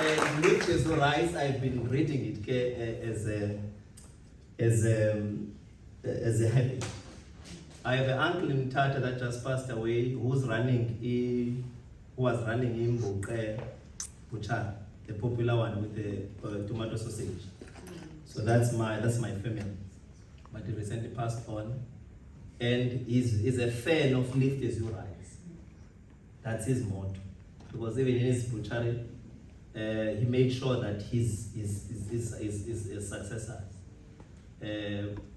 Lift is Rise, I've been reading it as a habit. I have an uncle in Tata that just passed away who was running in Mboke Butcher, the popular one with the tomato sausage. So that's my family. But he recently passed on, and he's a fan of Lift as You Rise. That's his motto. Because even in his butchery, he made sure that his successors.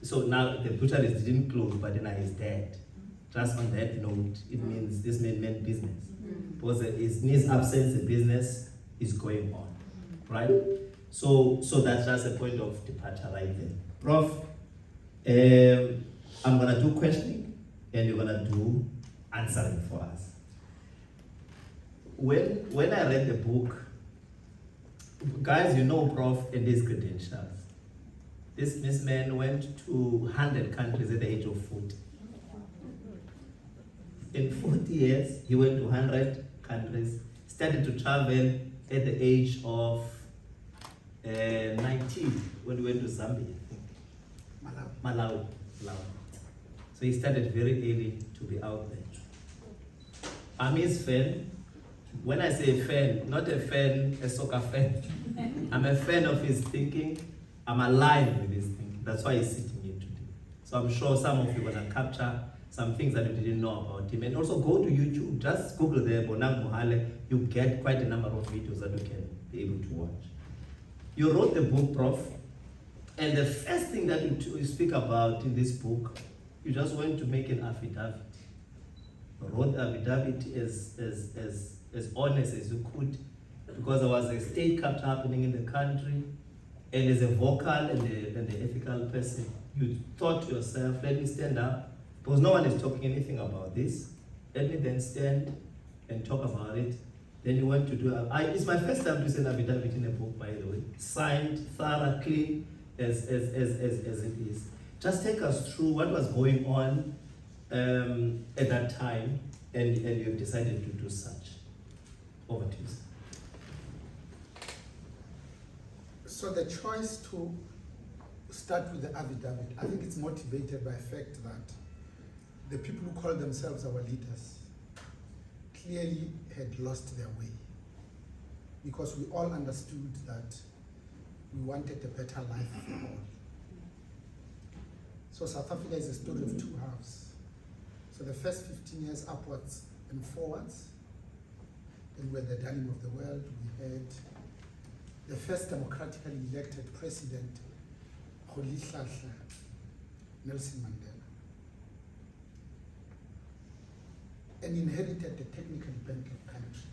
So now the butcheries didn't close, but then he's dead. Just on that note, it means this man meant business. Because in his absence, the business is going on, right? So that's just a point of departure right there. Prof, I'm gonna do questioning, and you're gonna do answering for us. When I read the book, guys, you know Prof and his credentials. This man went to 100 countries at the age of 40. In 40 years, he went to 100 countries, started to travel at the age of 19 when he went to Zambia. Malawi. So he started very early to be out there. I'm his fan. When I say fan, not a fan, a soccer fan. I'm a fan of his thinking. I'm alive with his thinking. That's why he's sitting here today. So I'm sure some of you are going to capture some things that you didn't know about him. And also go to YouTube, just Google the Bonang Mohale. You get quite a number of videos that you can be able to watch. You wrote the book, Prof. And the first thing that you speak about in this book, you just went to make an affidavit. You wrote the affidavit as honest as you could, because there was a state capture happening in the country, and as a vocal and the ethical person, you thought to yourself, let me stand up, because no one is talking anything about this. Let me then stand and talk about it. Then you went to do it's my first time to send an affidavit in a book, by the way. Signed, thorough, clean, as it is. Just take us through what was going on at that time, and you've decided to do such. Over to you, sir. So the choice to start with the affidavit, I think it's motivated by the fact that the people who call themselves our leaders clearly had lost their way, because we all understood that we wanted a better life for all. So South Africa is a story of two halves. So the first 15 years upwards and forwards, and we're the darling of the world. We had the first democratically elected president, Nelson Mandela, and inherited the technically bankrupt country.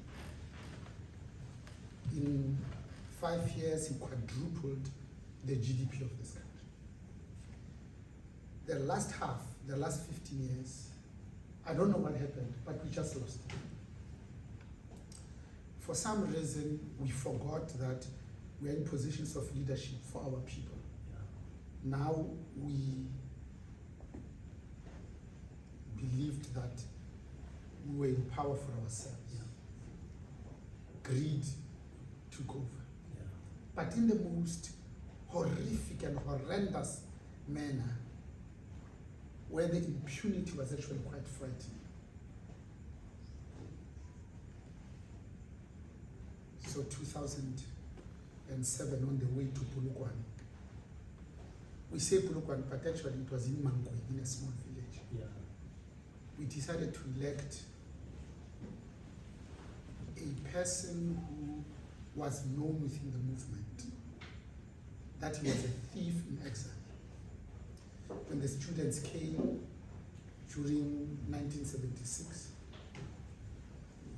In 5 years, he quadrupled the GDP of this country. The last half, the last 15 years, I don't know what happened, but we just lost it. For some reason, we forgot that we are in positions of leadership for our people. Yeah. Now we believed that we were in power for ourselves. Yeah. Greed took over. Yeah. But in the most horrific and horrendous manner, where the impunity was actually quite frightening. So 2007, on the way to Polokwane. We say Polokwane, but actually it was in Mangwe, in a small village. Yeah. We decided to elect a person who was known within the movement, that he was a thief in exile. When the students came during 1976,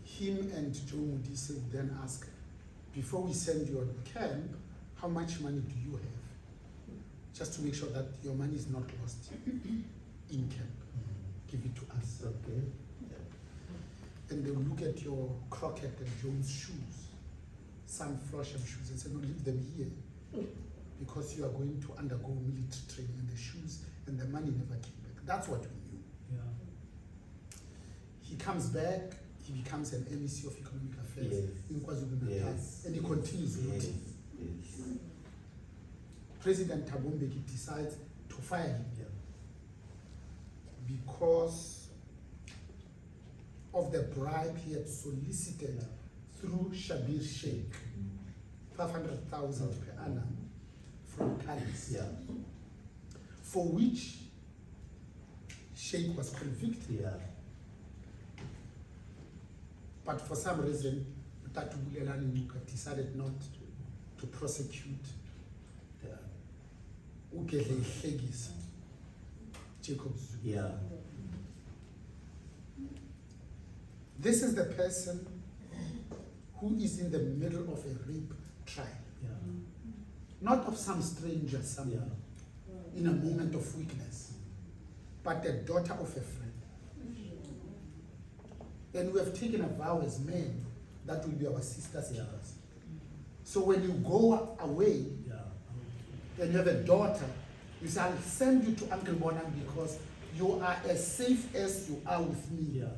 him and Joe Modise would then ask, before we send you on camp, how much money do you have? Just to make sure that your money is not lost in camp. Give it to us. Okay. Yeah. And they will look at your Crockett and Jones shoes, some Frosham shoes, and say, no, leave them here, because you are going to undergo military training, and the shoes and the money never came back. That's what we knew. Yeah. He comes back, he becomes an MEC of Economic Affairs in KwaZulu-Natal, and he continues looting. Yes. President Thabo Mbeki decides to fire him Yeah. because of the bribe he had solicited Yeah. through Shabir Sheikh, 500,000 per annum from Kalis, Yeah. for which Sheikh was convicted. Yeah. But for some reason, Tatu Bulelani Nuka decided not to prosecute Yeah. Ukele Hlegis, Jacob Zuma. Yeah. This is the person who is in the middle of a rape trial, Yeah. not of some stranger somewhere Yeah. in a moment of weakness, but the daughter of a friend. And we have taken a vow as men that will be our sisters' Yeah. keepers. So when you go away Yeah. and you have a daughter, you say, I'll send you to Uncle Bonang because you are as safe as you are with me. Yeah.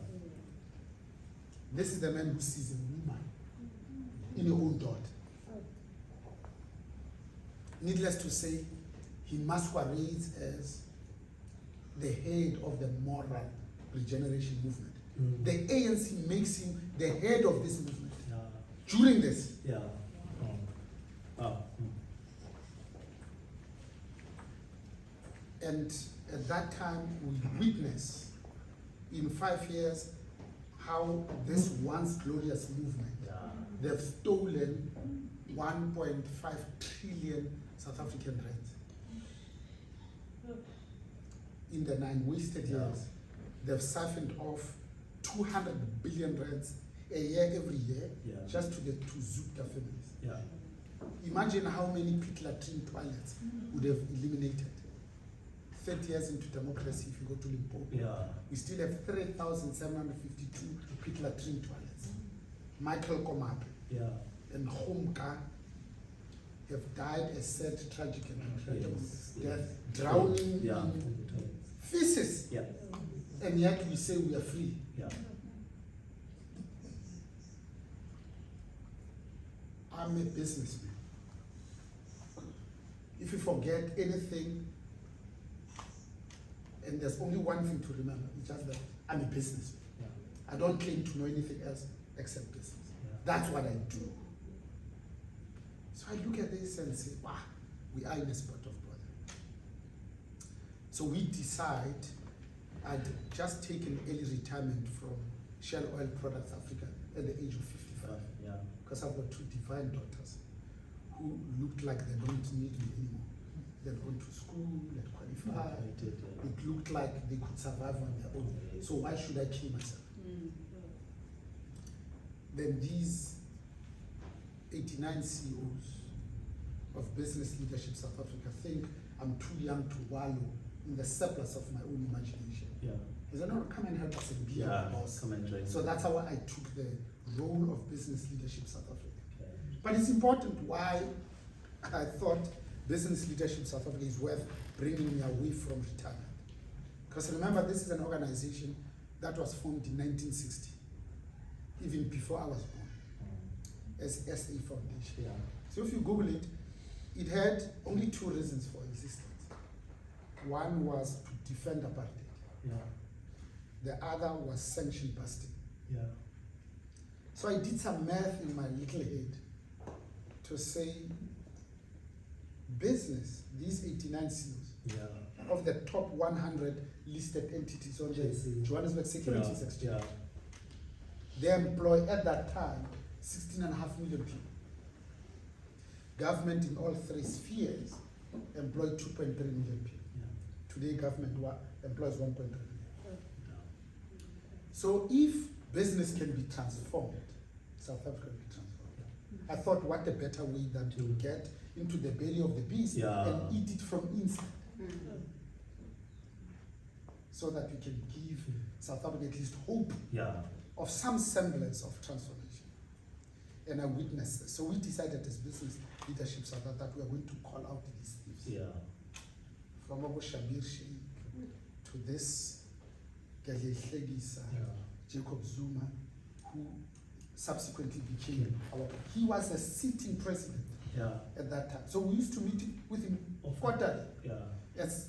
This is the man who sees a woman in your own daughter. Needless to say, he must raise as the head of the moral regeneration movement. Mm. The ANC makes him the head of this movement. Yeah. During this, Yeah. Oh. and at that time, we witness in 5 years how this once glorious movement, Yeah. they've stolen 1.5 trillion South African rands. In the 9 wasted Yeah. years, they've siphoned off 200 billion rands a year every year, Yeah. just to the two Zupta families. Yeah. Imagine how many pit latrine toilets would have eliminated. 30 years into democracy, if you go to Limpopo, Yeah. we still have 3,752 pit latrine toilets. Michael Komape Yeah. and Homka have died a sad, tragic, and incredible Yes, death, yes. drowning Yeah. in feces, Yeah. and yet we say we are free. Yeah. I'm a businessman. If you forget anything, and there's only one thing to remember, it's just that I'm a businessman. Yeah. I don't claim to know anything else except business. Yeah. That's what I do. So I look at this and say, wow, we are in a spot of bother. So we decide, I'd just taken early retirement from Shell Oil Products Africa at the age of 55. Yeah. Because I've got 2 divine daughters who looked like they don't need me anymore. They'd gone to school, they'd qualified. It looked like they could survive on their own. So why should I kill myself? Then these 89 CEOs of Business Leadership South Africa think I'm too young to wallow in the surplus of my own imagination. Yeah. They said, no, come and help us and be Yeah. our boss. Come and join. So that's how I took the role of Business Leadership South Africa. Okay. But it's important why I thought Business Leadership South Africa is worth bringing me away from retirement. Because remember, this is an organization that was formed in 1960, even before I was born, as SA Foundation. Yeah. So if you Google it, it had only 2 reasons for existence. One was to defend apartheid. Yeah. The other was sanction busting. Yeah. So I did some math in my little head to say, business, these 89 CEOs, Yeah. of the top 100 listed entities on the JSE. Johannesburg Securities Yeah. Exchange, Yeah. they employ at that time 16.5 million people. Government in all 3 spheres employed 2.3 million people. Yeah. Today, government employs 1.3 million. Yeah. So if business can be transformed, South Africa will be transformed. I thought, what a better way than to get into the belly of the beast Yeah. and eat it from inside. So that we can give South Africa at least hope Yeah. of some semblance of transformation. And I witnessed this. So we decided as Business Leadership South Africa that we are going to call out these thieves. Yeah. From Abu Shabir Sheikh to this Galehlekisa, Yeah. Jacob Zuma, who subsequently became our. He was a sitting president at that time. So we used to meet with him quarterly as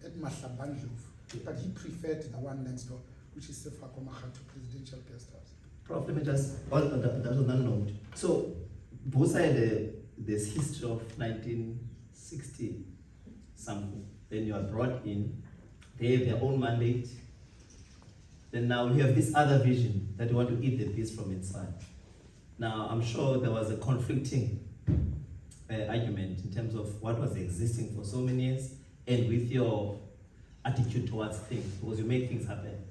at Mahlabandlovu. But he preferred the one next door, which is the Fakomahatu Presidential Guest House. Prof, let me just, on that note. So, Busa had this history of 1960 something. Then you are brought in, they have their own mandate. Then now you have this other vision that you want to eat the beast from inside. Now, I'm sure there was a conflicting argument in terms of what was existing for so many years and with your attitude towards things, because you make things happen.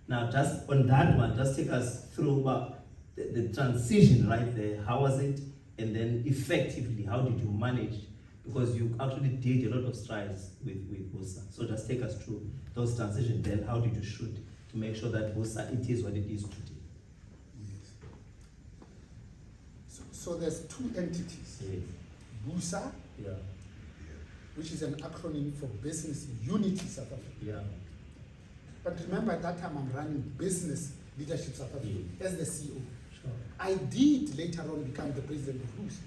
Now, just on that one, just take us through the transition right there. How was it? And then effectively, how did you manage? Because you actually did a lot of strides with Busa. So just take us through those transitions. Then how did you shoot to make sure that Busa, it is what it is today? Yes. So there's two entities. Yes. Busa, which is an acronym for Business Unity South Africa. But remember, at that time I'm running Business Leadership South Africa as the CEO. Sure. I did later on become the president of Busa.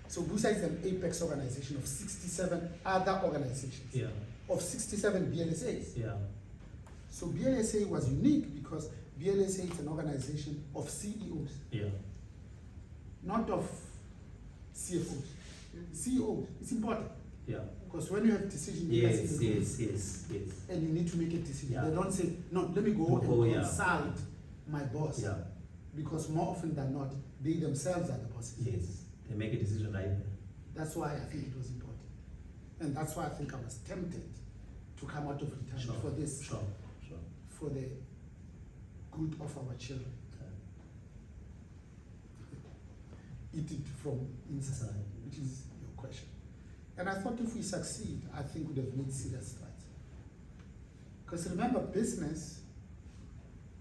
So Busa is an apex organization of 67 other organizations, of 67 BLSAs. So BLSA was unique because BLSA is an organization of CEOs, not of CFOs. CEOs, it's important. Because when you have decision makers in the room, and you need to make a decision, they don't say, no, let me go and consult my boss. Because more often than not, they themselves are the bosses. They make a decision right there. That's why I think it was important. And that's why I think I was tempted to come out of retirement for this, for the good of our children. Eat it from inside, which is your question. And I thought if we succeed, I think we'd have made serious strides. Because remember, business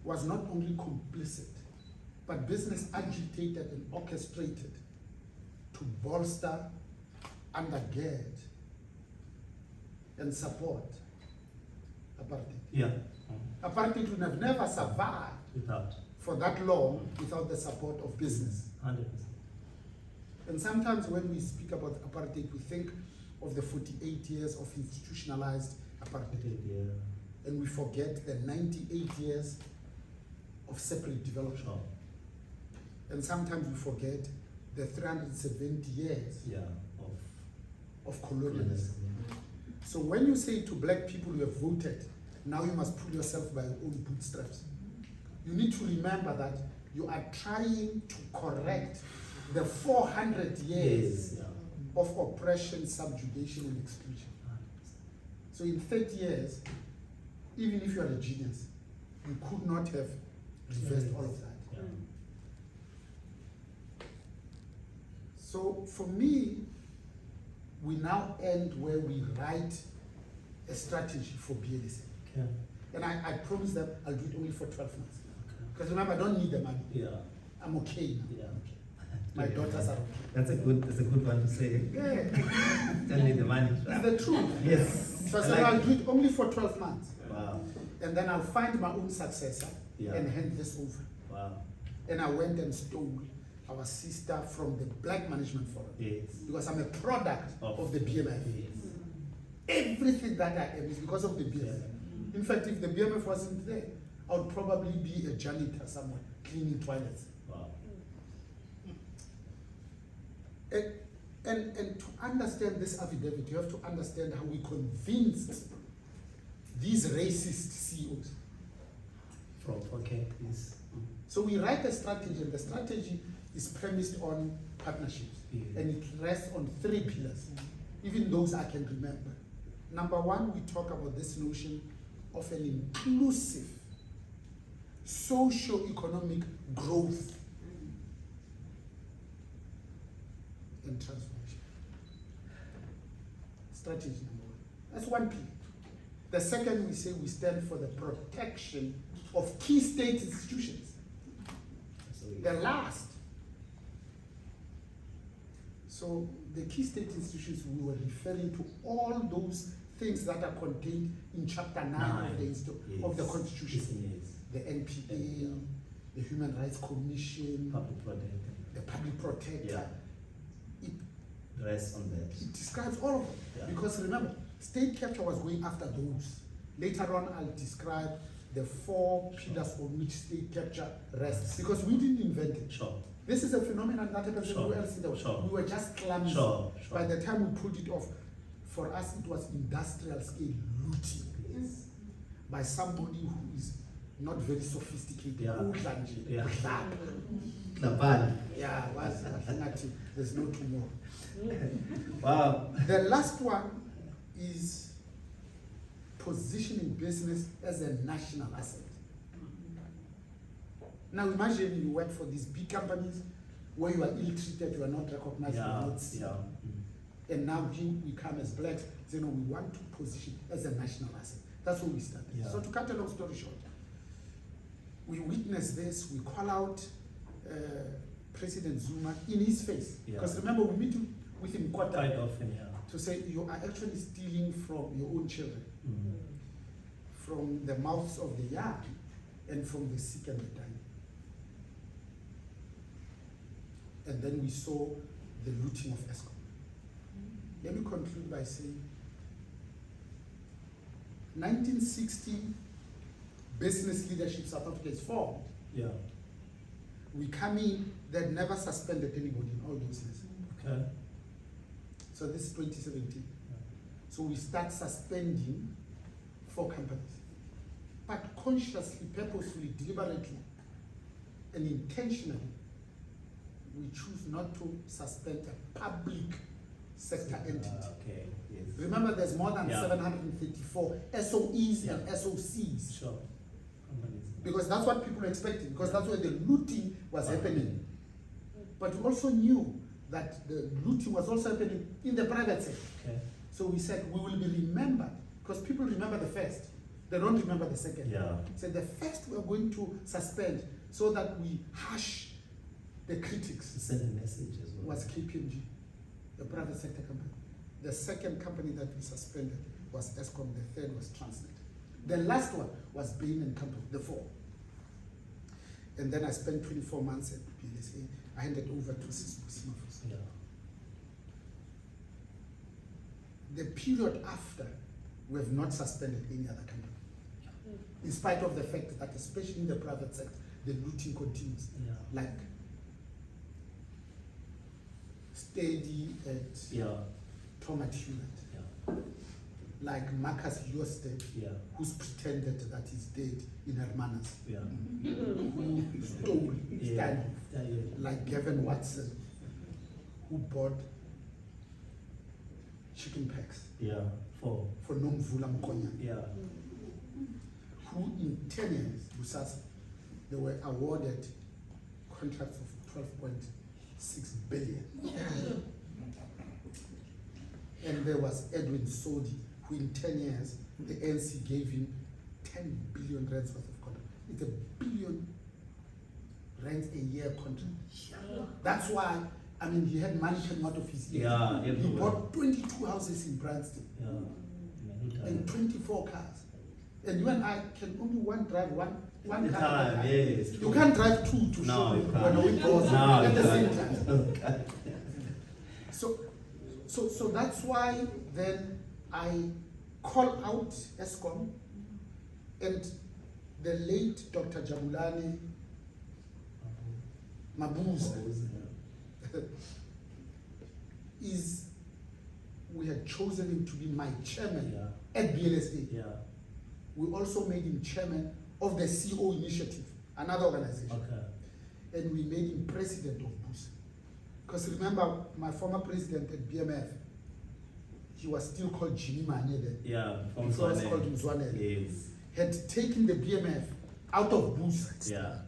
was not only complicit, but business agitated and orchestrated to bolster, undergird, and support apartheid. Apartheid would have never survived for that long without the support of business. 100%. And sometimes when we speak about apartheid, we think of the 48 years of institutionalized apartheid. And we forget the 98 years of separate development. And sometimes we forget the 370 years of colonialism. So when you say to black people you have voted, now you must pull yourself by your own bootstraps. You need to remember that you are trying to correct the 400 years of oppression, subjugation, and exclusion. So in 30 years, even if you are a genius, you could not have reversed all of that. So for me, we now end where we write a strategy for BLSA. And I promise that I'll do it only for 12 months. Because remember, I don't need the money. I'm okay now. My daughters are okay. That's a good one to say. Don't need the money. It's the truth. Yes. So I'll do it only for 12 months. Wow. And then I'll find my own successor and hand this over. Wow. And I went and stole our sister from the Black Management Forum. Because I'm a product of the BMF. Everything that I am is because of the BMF. In fact, if the BMF wasn't there, I would probably be a janitor somewhere, cleaning toilets. Wow. And to understand this affidavit, you have to understand how we convinced these racist CEOs. Please. So we write a strategy, and the strategy is premised on partnerships. And it rests on 3 pillars, even those I can remember. Number 1, we talk about this notion of an inclusive socio-economic growth and transformation. Strategy number 1. That's one pillar. The second, we say we stand for the protection of key state institutions. The last. So the key state institutions, we were referring to all those things that are contained in chapter 9 of the Constitution. The NPA, the Human Rights Commission, Public protector. the Public Protector. Yeah. It, The rest on that. it describes all of them. Yeah. Because remember, state capture was going after those. Later on, I'll describe the 4 pillars on which state capture rests. Because we didn't invent it. Sure. This is a phenomenon that happens everywhere else in the world. Sure. We were just clumsy. Sure. By the time we pulled it off, for us it was industrial scale looting. Yes. By somebody who is not very sophisticated. Yeah. Udlanje, Yeah. udlala. Labani. Yeah, there's no tomorrow. Wow. The last one is positioning business as a national asset. Now imagine you work for these big companies where you are ill-treated, you are not recognized, you are not seen. And now we come as blacks, say, no, we want to position as a national asset. That's where we started. Yeah. So to cut a long story short, we witness this, we call out President Zuma in his face. Yeah. Because remember, we meet with him quite often, yeah. to say you are actually stealing from your own children, from the mouths of the young, and from the sick and the dying. And then we saw the looting of Eskom. Let me conclude by saying, 1960, business leadership South Africa is formed. Yeah. We come in, they never suspended anybody in all those years. Okay. So this is 2017. Yeah. So we start suspending 4 companies. But consciously, purposefully, deliberately, and intentionally, we choose not to suspend a public sector entity. Okay. Yes. Remember, there's more than Yeah. 754 SOEs Yeah. and SOCs. Sure. Companies. Because that's what people expected, because that's where the looting was happening. But we also knew that the looting was also happening in the private sector. Okay. So we said we will be remembered, because people remember the first, they don't remember the second. Yeah. So the first we're going to suspend so that we hush the critics To send a message as well. was KPMG, the private sector company. The second company that we suspended was Eskom, the third was Transnet. The last one was Bain and Company, the 4. And then I spent 24 months at BSA. I handed over to Simafos. Yeah. The period after, we have not suspended any other company. In spite of the fact that, especially in the private sector, the looting continues. Yeah. Like Steady at Yeah. Thomas Hewlett. Yeah. Like Marcus Josted, Yeah. who's pretended that he's dead in Hermanas, Yeah. who stole Yeah. Stanley. Like Gavin Watson, who bought chicken packs Yeah. For. for Nomvula Mkonya, Yeah. who in 10 years, Busas, they were awarded contracts of 12.6 billion. And there was Edwin Sodi, who in 10 years, the ANC gave him 10 billion rands worth of contract. It's $1 billion rands a year contract. That's why, I mean, he had money coming out of his ears. Yeah. He Everywhere. bought 22 houses in Branston Yeah. Many and times. 24 cars. And you and I can only drive one car. Time, at a time. yes. You can't drive 2 to No, show you when can't. the wind goes No, at you the same can't. time. Okay. So that's why then I call out Eskom, and the late Dr. Jabulani Mabuza is, we had chosen him to be my chairman Yeah. at BLSA. Yeah. We also made him chairman of the CO Initiative, another organization. Okay. And we made him president of BUSA. Because remember, my former president at BMF, he was still called Jimmy Manye then. Yeah. He was called Mzwanele. Yes. Had taken the BMF out of BUSA, Yeah.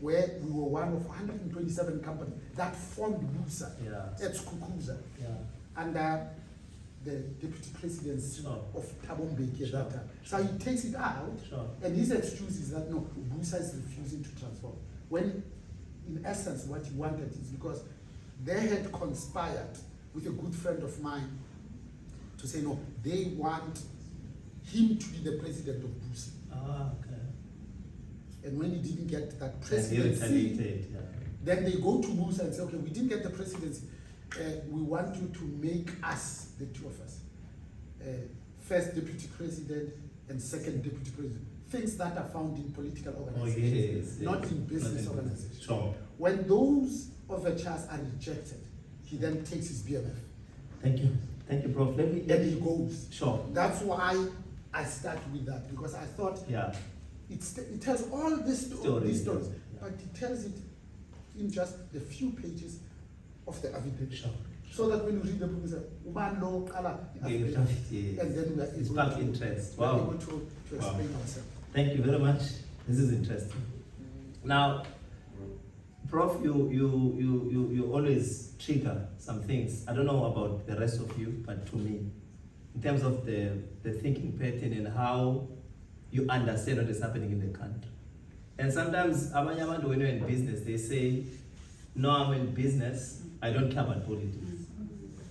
where we were one of 127 companies that formed BUSA Yeah. at Skukuza Yeah. under the deputy presidency Sure. of Thabo Mbeki at Sure. that time. So he takes it out, Sure. and his excuse is that no, BUSA is refusing to transform. When in essence what he wanted is because they had conspired with a good friend of mine to say no, they want him to be the president of BUSA. Ah, okay. And when he didn't get that And he presidency, retaliated, yeah. then they go to Musa and say, okay, we didn't get the presidency. We want you to make us, the two of us, first deputy president and second deputy president. Things that are found in political organizations, not in business organizations. Sure. When those overtures are rejected, he then takes his BMF. Thank you. Thank you, Prof. Then he goes. Sure. That's why I start with that, because I thought it tells all these stories, but it tells it in just a few pages of the affidavit. Sure. So that when you read the book, you say, "Uba no color," and then we are It's able back to, interest. we are Wow. able to explain ourselves. Thank you very much. This is interesting. Now, Prof, you always trigger some things. I don't know about the rest of you, but to me, in terms of the thinking pattern and how you understand what is happening in the country. And sometimes, when you're in business, they say, no, I'm in business, I don't care about politics.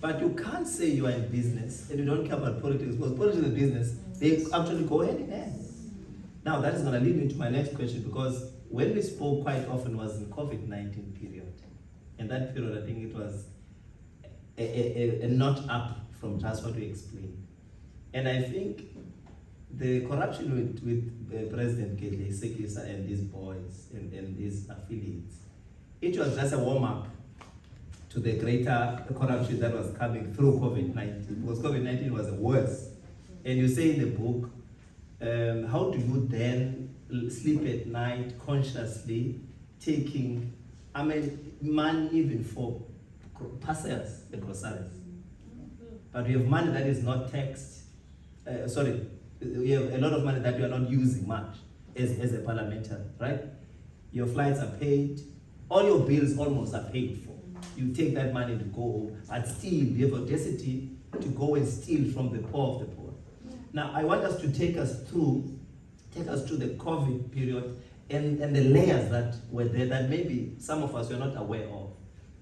But you can't say you are in business and you don't care about politics, because politics and business, they actually go hand in hand. Now, that is going to lead me to my next question, because when we spoke quite often was in COVID-19 period. And that period, I think it was a notch up from just what we explained. And I think the corruption with President Kedle Sekisa and these boys and these affiliates, it was just a warm-up to the greater corruption that was coming through COVID-19, because COVID-19 was worse. And you say in the book, how do you then sleep at night consciously taking, money even for parcels and groceries? But we have money that is not taxed. We have a lot of money that we are not using much as a parliamentary, right? Your flights are paid, all your bills almost are paid for. You take that money to go, but still you have audacity to go and steal from the poor of the poor. Now, I want us to take us through the COVID period and the layers that were there that maybe some of us were not aware of.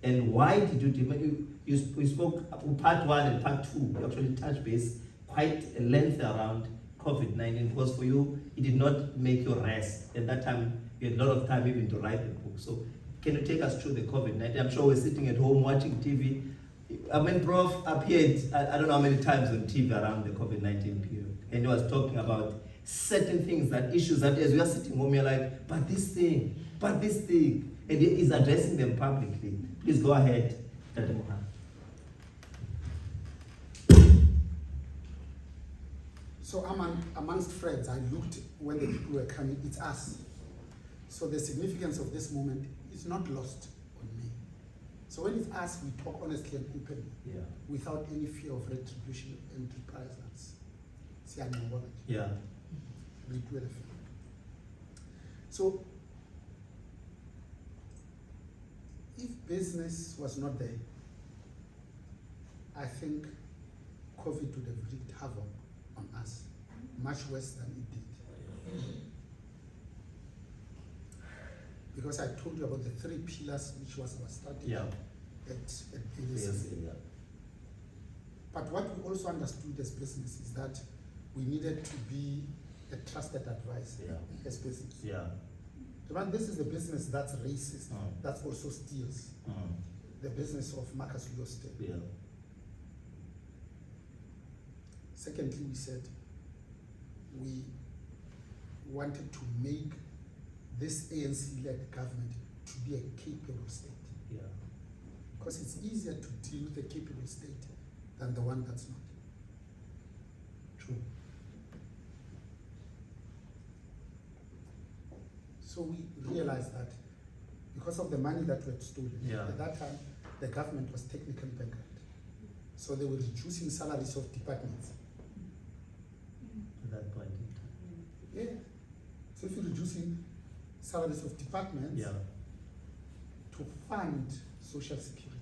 And why did you do? We spoke part 1 and part 2. You actually touched base quite a length around COVID-19, because for you, it did not make you rest. At that time, you had a lot of time even to write the book. So can you take us through the COVID-19? I'm sure we're sitting at home watching TV. Prof appeared, I don't know how many times on TV around the COVID-19 period. And he was talking about certain things, issues that as we are sitting home, you're like, but this thing. And he is addressing them publicly. Please go ahead, Dr. Mohale. So amongst friends, I looked when the people were coming, it's us. So the significance of this moment is not lost on me. So when it's us, we talk honestly and openly, without any fear of retribution and reprisals. Yeah. So if business was not there, I think COVID would have wreaked havoc on us, much worse than it did. Because I told you about the 3 pillars, which was our strategy at ADC. But what we also understood as business is that we needed to be a trusted advisor as business. This is the business that's racist, that also steals. The business of Marcus Lewis. Secondly, we said we wanted to make this ANC-led government to be a capable state. Because it's easier to deal with a capable state than the one that's not. True. So we realized that because of the money that was stolen, at that time, the government was technically bankrupt. So they were reducing salaries of departments. At that point in time. So if you're reducing salaries of departments to fund social security.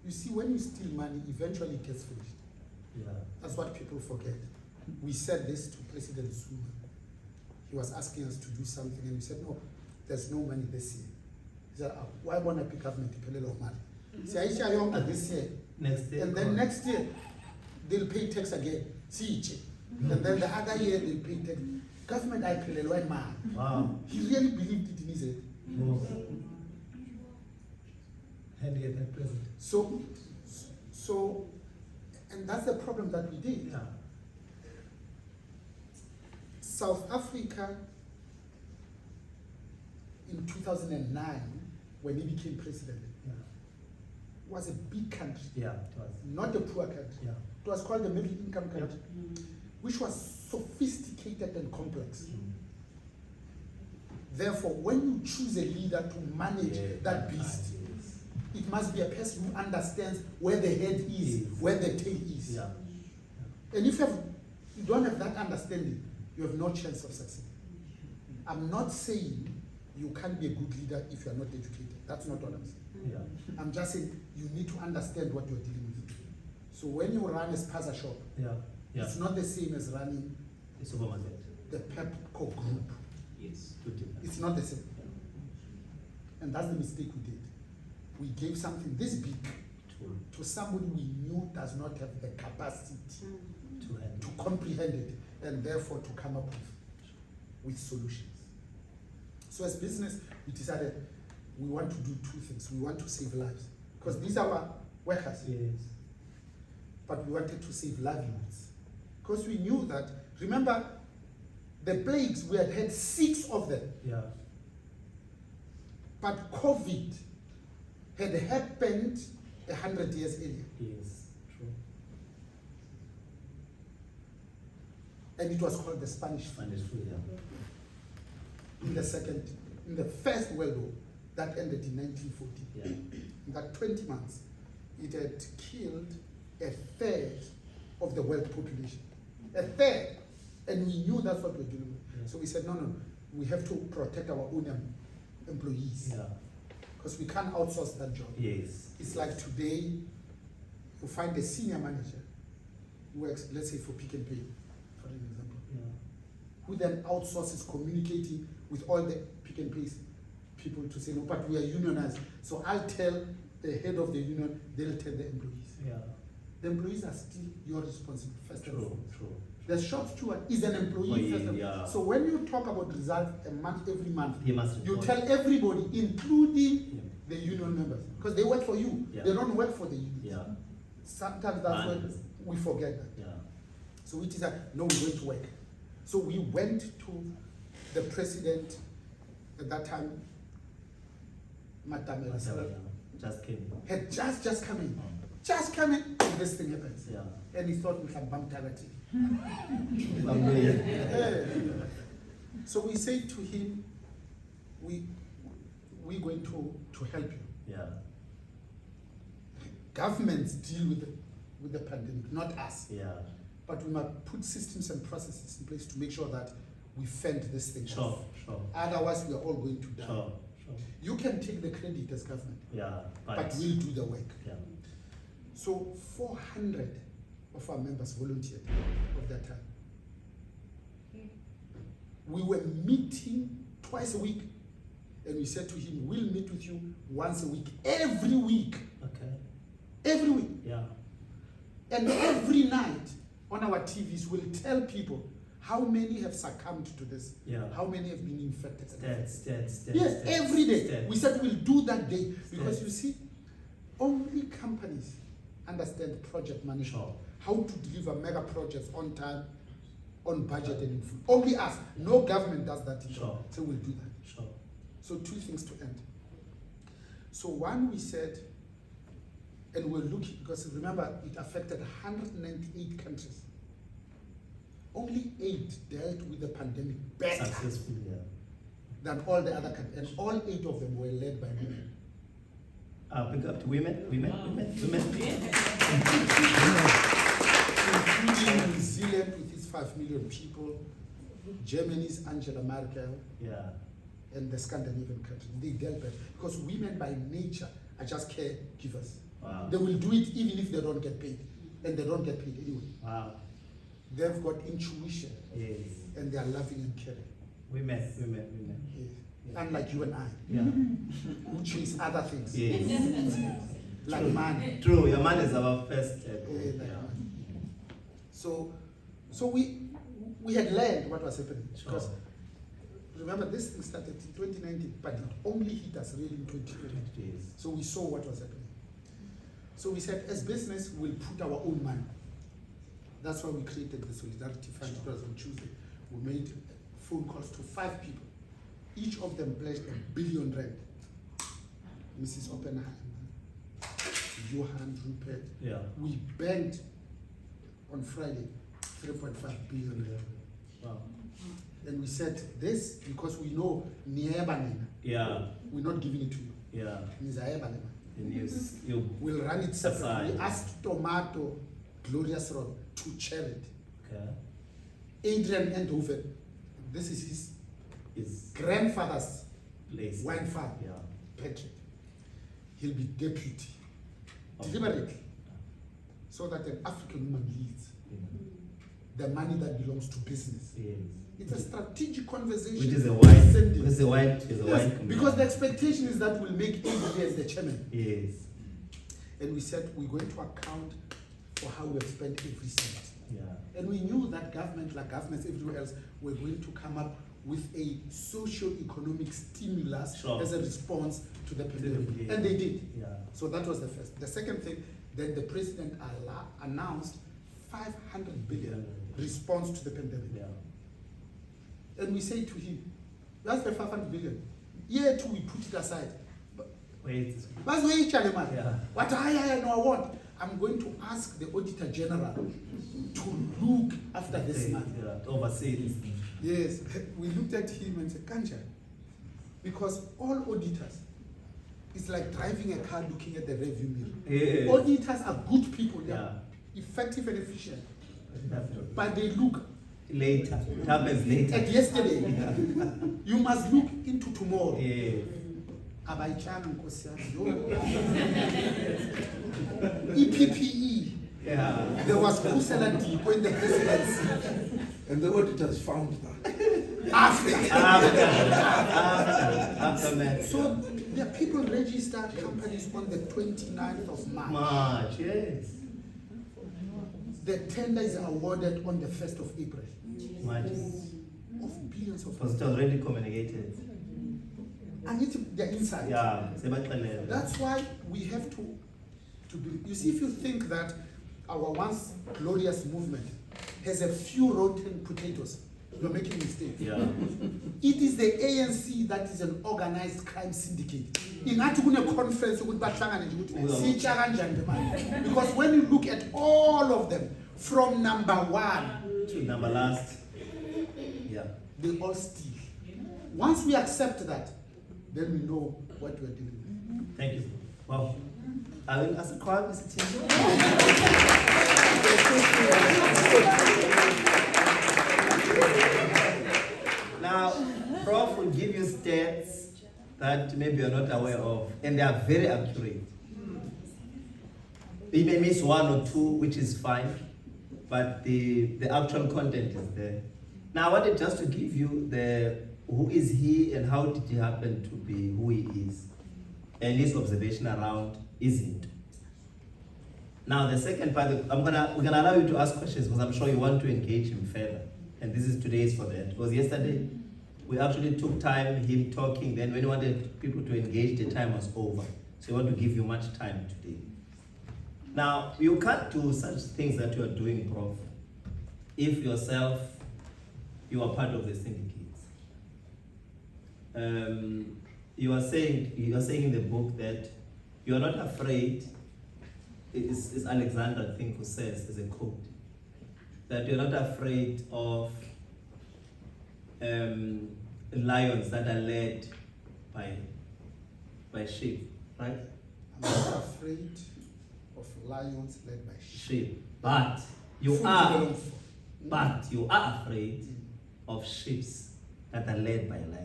You see, when you steal money, eventually it gets finished. That's what people forget. We said this to President Zuma. He was asking us to do something, and we said, no, there's no money this year. He said, why won't I pick up money? This year. Next year. And then next year, they'll pay tax again. And then the other year, they'll pay tax. Government I man. Wow. He really believed it in his head. Oh. And yet that president. So, and that's the problem that we did. Yeah. South Africa in 2009, when he became president, Yeah. was a big country. Yeah, it was. Not a poor country. Yeah. It was called the middle income country, which was sophisticated and complex. Therefore, when you choose a leader to manage that beast, it must be a person who understands where the head is, where the tail is. Yeah. And if you don't have that understanding, you have no chance of succeeding. I'm not saying you can't be a good leader if you are not educated. That's not what I'm saying. Yeah. I'm just saying you need to understand what you're dealing with. So when you run a spaza shop, it's not the same as running The supermarket. the Pepco group. Yes. Too different. It's not the same. And that's the mistake we did. We gave something this big to somebody we knew does not have the capacity to comprehend it and therefore to come up with solutions. So as business, we decided we want to do two things. We want to save lives because these are our workers. Yes. But we wanted to save livelihoods because we knew that, remember, the plagues, we had had 6 of them. Yeah. But COVID had happened 100 years earlier. Yes. True. And it was called the Spanish flu. Spanish flu, yeah. In the First World War, that ended in 1940. Yeah. In that 20 months, it had killed 1/3 of the world population. 1/3. And we knew that's what we were doing. Yeah. So we said, no, we have to protect our own employees. Yeah. Because we can't outsource that job. Yes. It's like today, you find a senior manager who works, let's say for Pick and Pay, for an example, who then outsources communicating with all the Pick and Pay people to say, no, but we are unionized. So I'll tell the head of the union, they'll tell the employees. Yeah. The employees are still your responsibility, first and foremost. True. The shop steward is an employee first and Yeah. So when you talk about results every month, He must you report. tell everybody, including the union members, because they work for you. Yeah. They don't work for the union. Yeah. Sometimes that's when we forget that. Yeah. So it is like, no, we went to work. So we went to the president at that time, Madame Just came. had just come in. Just come in, and this thing happens. Yeah. And he thought we had bumped targeting. So we say to him, we're going to help you. Yeah. Governments deal with the pandemic, not us. Yeah. But we must put systems and processes in place to make sure that we fend this thing off. Sure. Otherwise, we are all going to die. Sure. You can take the credit as government, Yeah. but we'll do the work. Yeah. So 400 of our members volunteered of that time. We were meeting twice a week, and we said to him, we'll meet with you once a week, every week. Okay. Every week. Yeah. And every night on our TVs, we'll tell people how many have succumbed to this, how many have been infected. Stats. Yes, every day. Stats. We said we'll do that day because you see, only companies understand project management, how to deliver mega projects on time, on budget, and in full. Only us. No government does that. So we'll do that. Sure. So 2 things to end. So one, we said, and we're looking, because remember, it affected 198 countries. Only 8 dealt with the pandemic better Successfully, than all the other countries. And all 8 of them were led by women. Pick up to women. Including New Zealand with its 5 million people, Germany's Angela Merkel, and the Scandinavian countries. They dealt better. Because women by nature are just caregivers. Wow. They will do it even if they don't get paid. And they don't get paid anyway. Wow. They've got intuition. Yes. And they are loving and caring. Women. Yes. Unlike you and I, who chase other things. Yes. Like money. True, your man is our first. So we we had learned what was happening. Sure. Because remember, this thing started in 2019, but it only hit us really in 2020. So we saw what was happening. So we said, as business, we'll put our own money. That's why we created the Solidarity Fund. It was on Tuesday. We made phone calls to 5 people. Each of them pledged R1 billion. Mrs. Oppenheimer, Johan Rupert. Yeah. We banked on Friday 3.5 billion. Wow. And we said this because we know Niebanina. Yeah. We're not giving it to you. Yeah. Nizaebanina. And you We'll run it separately. Aside. We asked Tomato Glorious Road to chair it. okay. Adrian Endhoven, this is his It's grandfather's lazy. wine farm, Yeah. Patrick. He'll be deputy. Okay. Deliberately. So that an African woman leads the money that belongs to business. Yes. It's a strategic conversation. Which is a white. Sending. It's a white. It's a Yes, white. because the expectation is that we'll make Adrian the chairman. Yes. And we said we're going to account for how we have spent every cent. Yeah. And we knew that government, like governments everywhere else, were going to come up with a socio-economic stimulus Sure. as a response to the pandemic. Yeah. And they did. Yeah. So that was the first. The second thing, then the president announced 500 billion response to the pandemic. Yeah. And we say to him, that's the 500 billion. Year 2, we put it aside. Wait. That's where each element. Yeah. What I want. I'm going to ask the Auditor General to look after this man. Yeah. To oversee this thing. Yes, we looked at him and said, Kanja, because all auditors, it's like driving a car looking at the rearview mirror. Yes. Auditors are good people, they Yeah. are effective and efficient, Definitely. but they look Later. It happens later. at yesterday. You must look into tomorrow. Yes. Abayitshana Nkosi yami, yo. EPPE. Yeah. There was Kusela Deep in the presidency. And the auditors found that. After. After that. So the people registered companies on the 29th of March. March, yes. The tender is awarded on the 1st of April. March. Of billions of Because it was already communicated. And it's the inside. Yeah. That's why we have to be. You see, if you think that our once glorious movement has a few rotten potatoes, you're making a mistake. Yeah. It is the ANC that is an organized crime syndicate. Ingathi kune conference ukuthi bahlangane nje ukuthi sitsha kanjani le mali. Because when you look at all of them, from number 1 To number last. Yeah. they all steal. Once we accept that, then we know what we're dealing with. Thank you. Wow. I will ask a crowd, Mcetywa. Now, Prof will give you stats that maybe you're not aware of, and they are very accurate. You may miss 1 or 2, which is fine, but the actual content is there. Now, I wanted just to give you the who is he and how did he happen to be who he is, and his observation around isn't. Now, the second part, we're gonna allow you to ask questions because I'm sure you want to engage him further, and this is today's for that. Because yesterday we actually took time, him talking. Then when we wanted people to engage, the time was over. So we want to give you much time today. Now, you can't do such things that you are doing, Prof, if yourself, you are part of the syndicates. You are saying in the book that you are not afraid. It's Alexander, I think, who says, as a quote, that you're not afraid of lions that are led by sheep, right? I'm not afraid of lions led by sheep. Sheep, but you Food are belongs for- afraid of sheep that are led by lions.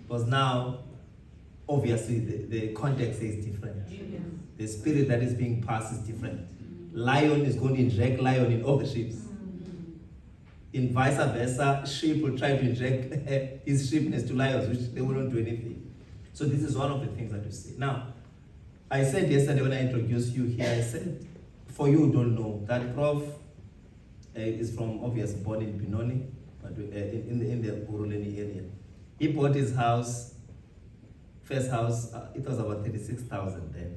Because now, obviously, the context is different. The spirit that is being passed is different. Lion is going to inject lion in all the sheep. In vice versa, sheep will try to inject his sheepness to lions, which they won't do anything. So this is one of the things that you see. Now, I said yesterday when I introduced you here, I said, for you who don't know, that Prof is from, obviously, born in Benoni, but in the Uruleni area. He bought his house, first house, it was about 36,000 then.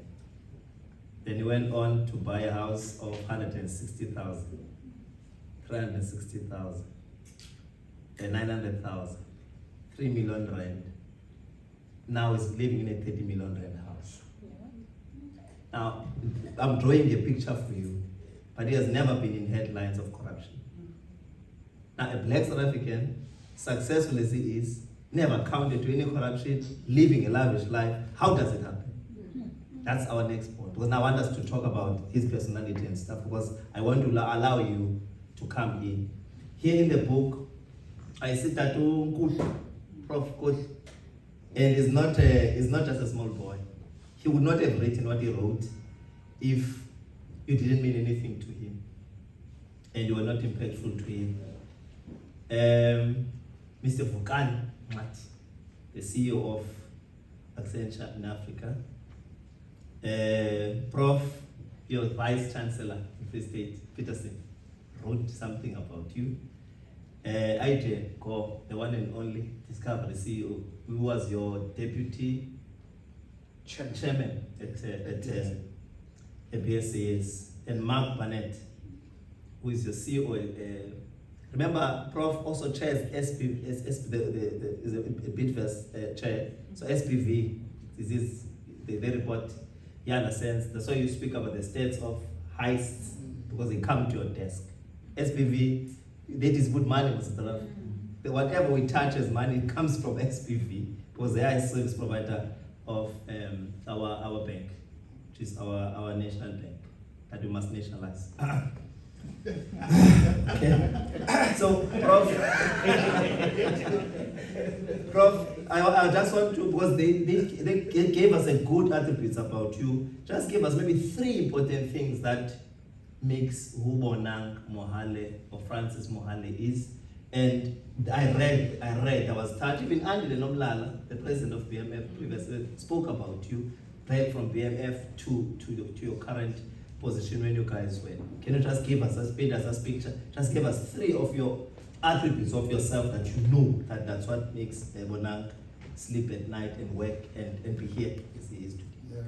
Then he went on to buy a house of 160,000, 360,000, and 900,000, 3 million rand. Now he's living in a 30 million rand house. Now, I'm drawing a picture for you, but he has never been in headlines of corruption. Now, a black South African, successful as he is, never counted to any corruption, living a lavish life. How does it happen? That's our next point. Because now I want us to talk about his personality and stuff, because I want to allow you to come in. Here in the book, I see that Prof. And he's not just a small boy. He would not have written what he wrote if you didn't mean anything to him and you were not impactful to him. Mr. Vukani, the CEO of Accenture in Africa. Prof, your Vice Chancellor in Free State, Peterson, wrote something about you. IJ Go, the one and only Discovery CEO, who was your deputy chairman at BSAS, and Mark Barnett, who is your CEO. Remember, Prof also chairs the Bitverse chair. So SPV, they report. You understand? That's why you speak about the states of heists, because they come to your desk. SPV, they dispute money, Mr. Whatever we touch as money comes from SPV, because they are a service provider of our bank, which is our national bank that we must nationalize. Okay. So, Prof, I just want to, because they gave us a good attributes about you. Just give us maybe 3 important things that makes who Bonang Mohale or Francis Mohale is. And I was touched. Even Andy Nomlala, the president of BMF, previously spoke about you, right from BMF to your current position when you guys were. Can you just give us a picture? Just give us 3 of your attributes of yourself that you know that's what makes Bonang sleep at night and work and be here as he is today. Yeah.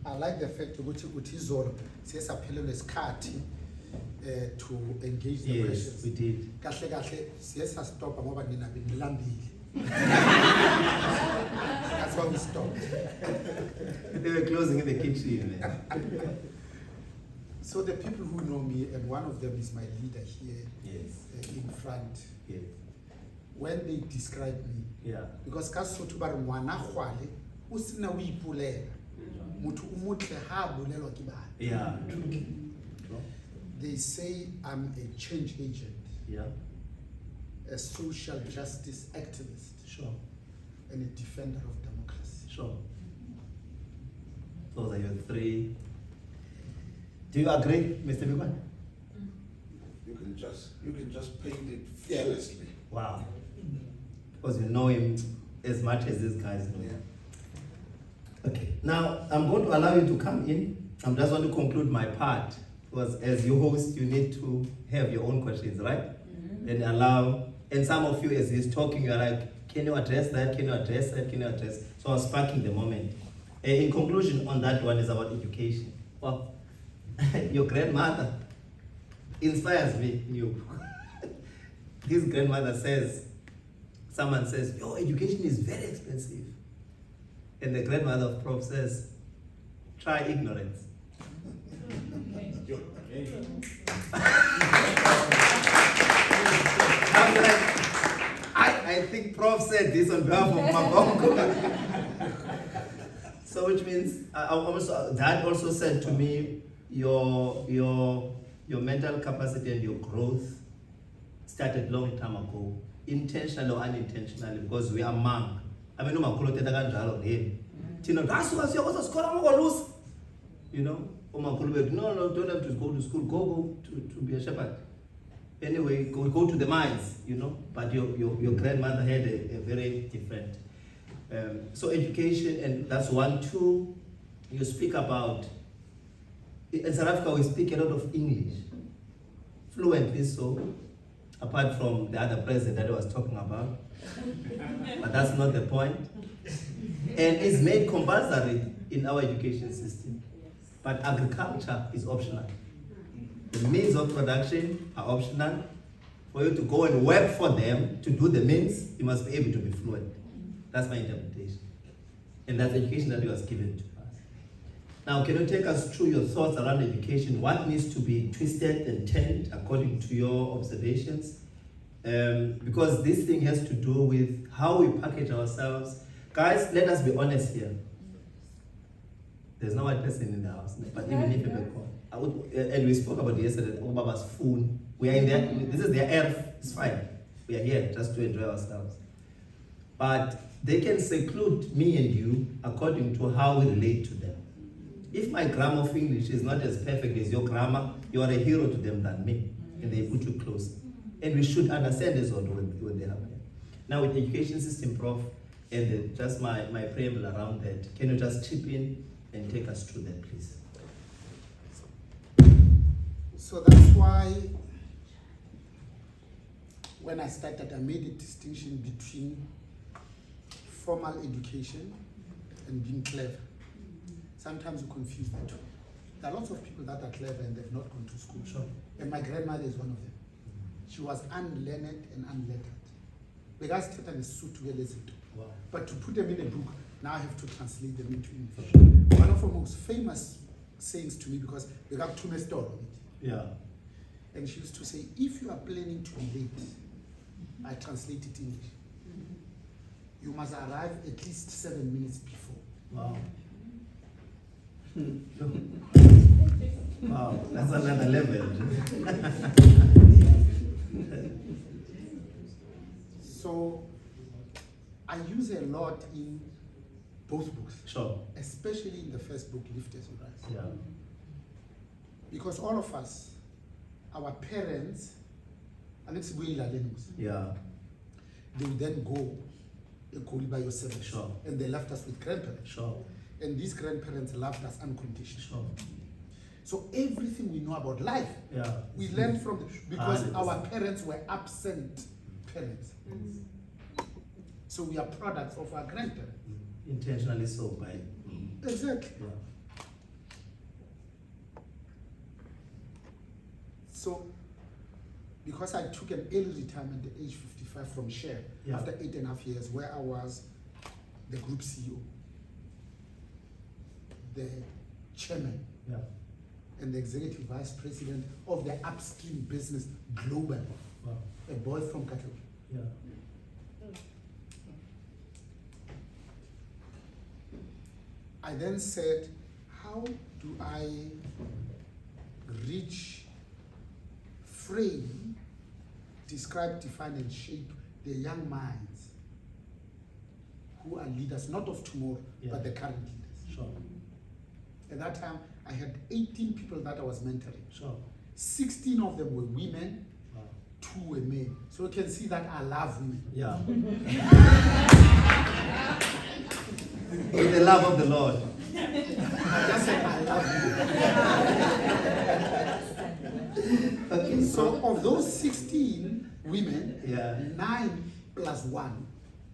I like the fact ukuthi izolo siyesaphelelwe isikhathi to engage the questions. Yes, we did. Kahle siyesastopha ngoba nina benilambile. That's why we stopped. They were closing in the kitchen. So the people who know me, and one of them is my leader here, Yes. In front. Yes. When they describe me, Yeah. because kasotho ba re ngwana kgwale o sena o ipolela motho o motle ha bolelwa ke bana. Yeah. They say I'm a change agent, Yeah. a social justice activist, Sure. and a defender of democracy. Sure. Those are your 3. Do you agree, Mr. Bigwan? You can just paint it fearlessly. Wow. Because you know him as much as these guys know. Yeah. Okay. Now I'm going to allow you to come in. I'm just going to conclude my part, because as your host, you need to have your own questions, right? And allow. And some of you, as he's talking, you're like, can you address that? Can you address that? Can you address? So I was sparking the moment. In conclusion, on that one is about education. Well, your grandmother inspires me. You. His grandmother says, someone says, your education is very expensive. And the grandmother of Prof says, try ignorance. I'm like, I think Prof said this on behalf of Mabongo. So which means, Dad also said to me, your mental capacity and your growth started long time ago, intentionally or unintentionally, because we are monk. I mean, you know, no, don't have to go to school, go to be a shepherd. Anyway, go to the mines, you know, but your grandmother had a very different. So education, and that's 1, 2, you speak about, in South Africa we speak a lot of English. fluently so, apart from the other president that I was talking about. But that's not the point. And it's made compulsory in our education system. But agriculture is optional. The means of production are optional. For you to go and work for them, to do the means, you must be able to be fluent. That's my interpretation. And that's education that was given to us. Now, can you take us through your thoughts around education? What needs to be twisted and turned according to your observations? Because this thing has to do with how we package ourselves. Guys, let us be honest here. There's no one person in the house, but even if you call, and we spoke about it yesterday, Obaba's phone. We are in there, this is their earth, it's fine. We are here just to enjoy ourselves. But they can seclude me and you according to how we relate to them. If my grammar of English is not as perfect as your grammar, you are a hero to them than me, and they put you close. And we should understand this when they happen. Now with the education system, Prof, and just my preamble around that, can you just chip in and take us through that, please? So that's why when I started, I made a distinction between formal education and being clever. Sometimes you confuse the two. There are lots of people that are clever and they've not gone to school. Sure. And my grandmother is one of them. She was unlearned and unlettered. The guys taught and suit together. Wow. But to put them in a book, now I have to translate them into English. One of her most famous sayings to me, because they got two next door on it. Yeah. And she used to say, if you are planning to be late, I translate it English. You must arrive at least 7 minutes before. Wow. Wow, that's another level. So I use a lot in both books. Sure. Especially in the first book, Lift as You Rise. Yeah. Because all of us, our parents, Yeah. they would then go by yourself. Sure. And they left us with grandparents. Sure. And these grandparents loved us unconditionally. Sure. So everything we know about life, Yeah. we learned from them because 100%. our parents were absent parents. So we are products of our grandparents. Intentionally so by. Exactly. Yeah. So, because I took an early retirement at age 55 from Share, Yeah. after 8.5 years, where I was the group CEO, the chairman, Yeah. and the executive vice president of the upstream business global, Wow. a boy from Catalonia. Yeah. I then said, how do I reach, frame, describe, define, and shape the young minds who are leaders, not of tomorrow, Yeah. but the current leaders. Sure. At that time, I had 18 people that I was mentoring. Sure. 16 of them were women, Wow. 2 were men. So you can see that I love women. Yeah. In the love of the Lord. I just said I love women. So of those 16 women, Yeah. 9 plus 1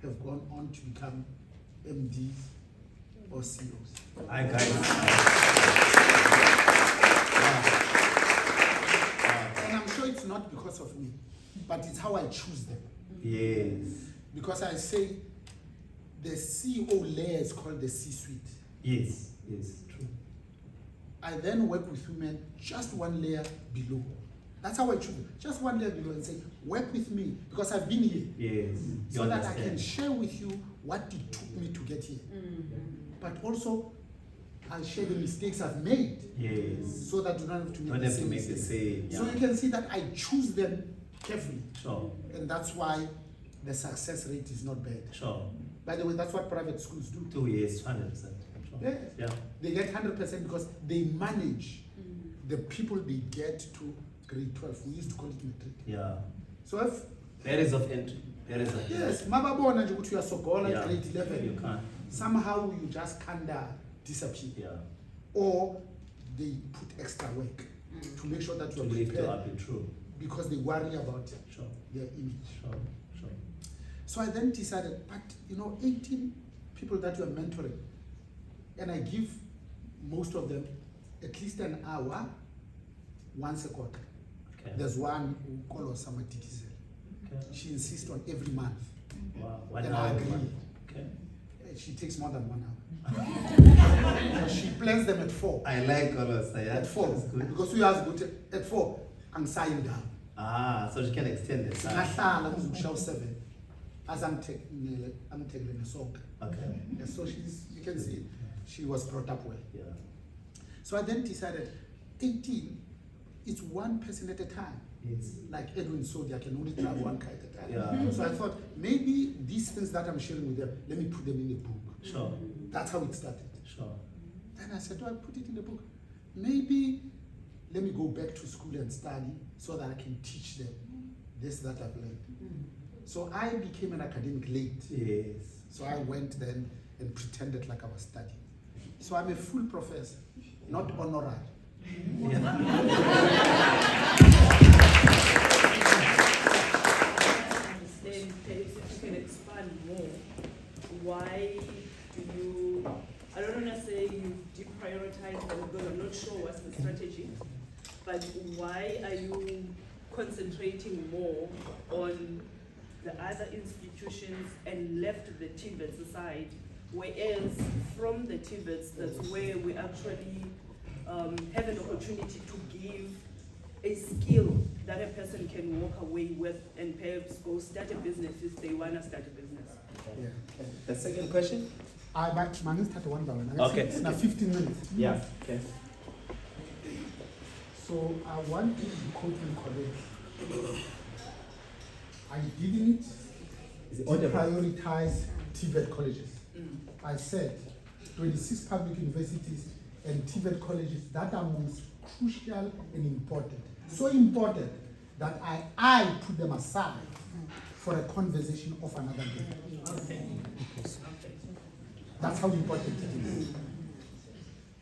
have gone on to become MDs or CEOs. Hi guys. And I'm sure it's not because of me, but it's how I choose them. Yes. Because I say the CEO layer is called the C-suite. Yes. Yes. True. I then work with women just one layer below. That's how I choose them. Just one layer below and say, work with me because I've been here. Yes. You So that I understand. can share with you what it took me to get here. But also, I'll share the mistakes I've made Yes. so that you don't have to make Don't the have to same make the mistakes. same. So Yeah. you can see that I choose them carefully. Sure. And that's why the success rate is not bad. Sure. By the way, that's what private schools do. 2 years, 100%. Sure. Yes. Yeah. They get 100% because they manage the people they get to grade 12. We used to call it matric. Yeah. So if, Barriers of entry. Barriers of yes, mababona nje ukuthi uyasogola Yeah. grade 11. You can't. Somehow you just kinda disappear. Yeah. Or they put extra work to make sure that To you're lift you prepared up in true. because they worry about Sure. their image. Sure. Sure. So I then decided, but 18 people that you're mentoring, and I give most of them at least an hour once a quarter. Okay. There's one who calls Sama Tikizel. Okay. She insists on every month. Wow. 1 And hour I a agree. month. Okay. She takes more than 1 hour. So she plans them at 4. I like colors. Yeah. At 4. That's good. Because we have good at 4. I'm signed down. Ah, so she can extend it. Singahlala kuzokushaw 7. As I'm taking the song. Okay. And so you can see, she was brought up well. Yeah. So I then decided 18, it's one person at a time. Yes. Like Edwin Sodia can only drive one car at a time. Yeah. So I thought maybe these things that I'm sharing with them, let me put them in a book. Sure. That's how it started. Sure. Then I said, do I put it in the book? Maybe let me go back to school and study so that I can teach them this that I've learned. So I became an academic late. Yes. So I went then and pretended like I was studying. So I'm a full professor, not honorary. Then if you can expand more, why do you, I don't want to say you deprioritize them because I'm not sure what's the strategy, but why are you concentrating more on the other institutions and left the TVETs aside, whereas from the TVETs, that's where we actually have an opportunity to give a skill that a person can walk away with and perhaps go start a business if they want to start a business. Yeah. The second question? I might start one by one. Okay. It's now 15 minutes. Yeah. Okay. So I want you to quote me correctly. I didn't Is it audible? prioritize TVET colleges. I said 26 public universities and TVET colleges that are most crucial and important. So important that I put them aside for a conversation of another day. Okay. That's how important it is.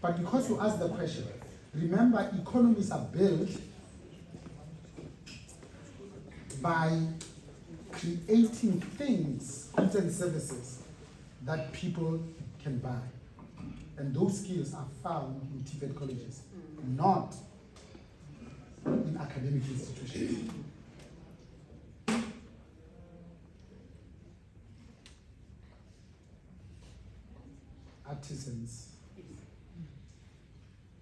But because you asked the question, remember economies are built by creating things, goods and services that people can buy. And those skills are found in TVET colleges, not in academic institutions. Artisans,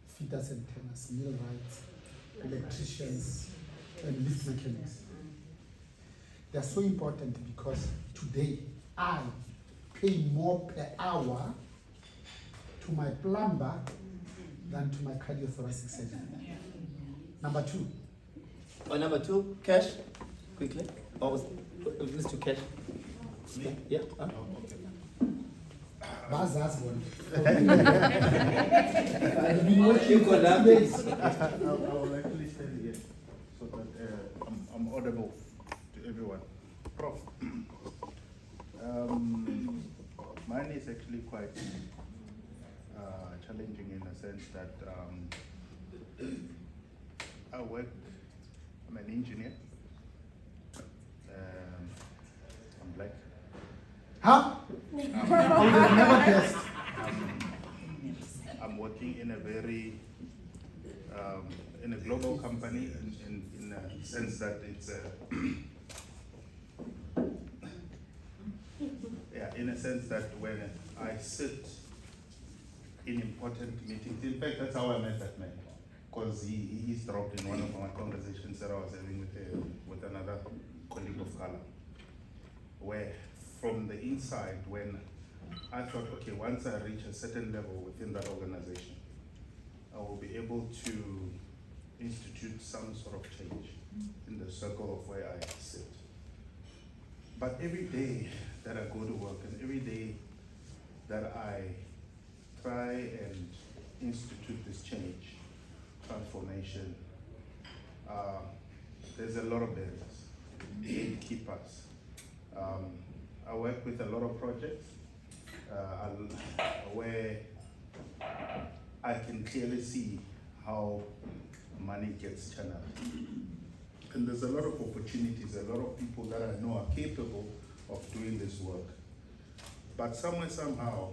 fitters and tanners, millwrights, electricians, and lift mechanics. They're so important because today I pay more per hour to my plumber than to my cardiothoracic surgeon. Number 2. Oh, number 2, cash. Quickly. Or was this to cash? Yeah. Huh? Bazaars one. I've been working for 2 days. I will actually say yes, so that I'm audible to everyone. Prof, mine is actually quite challenging in the sense that I'm an engineer. I'm black. Huh? I would have never guessed. I'm working in a very in a global company in a sense that it's in a sense that when I sit in important meetings, in fact that's how I met that man, because he dropped in one of my conversations that I was having with another colleague of color, where from the inside, when I thought, okay, once I reach a certain level within that organization, I will be able to institute some sort of change in the circle of where I sit. But every day that I go to work and every day that I try and institute this change, transformation, there's a lot of barriers, gatekeepers. I work with a lot of projects where I can clearly see how money gets channeled. And there's a lot of opportunities, a lot of people that I know are capable of doing this work. But somewhere, somehow,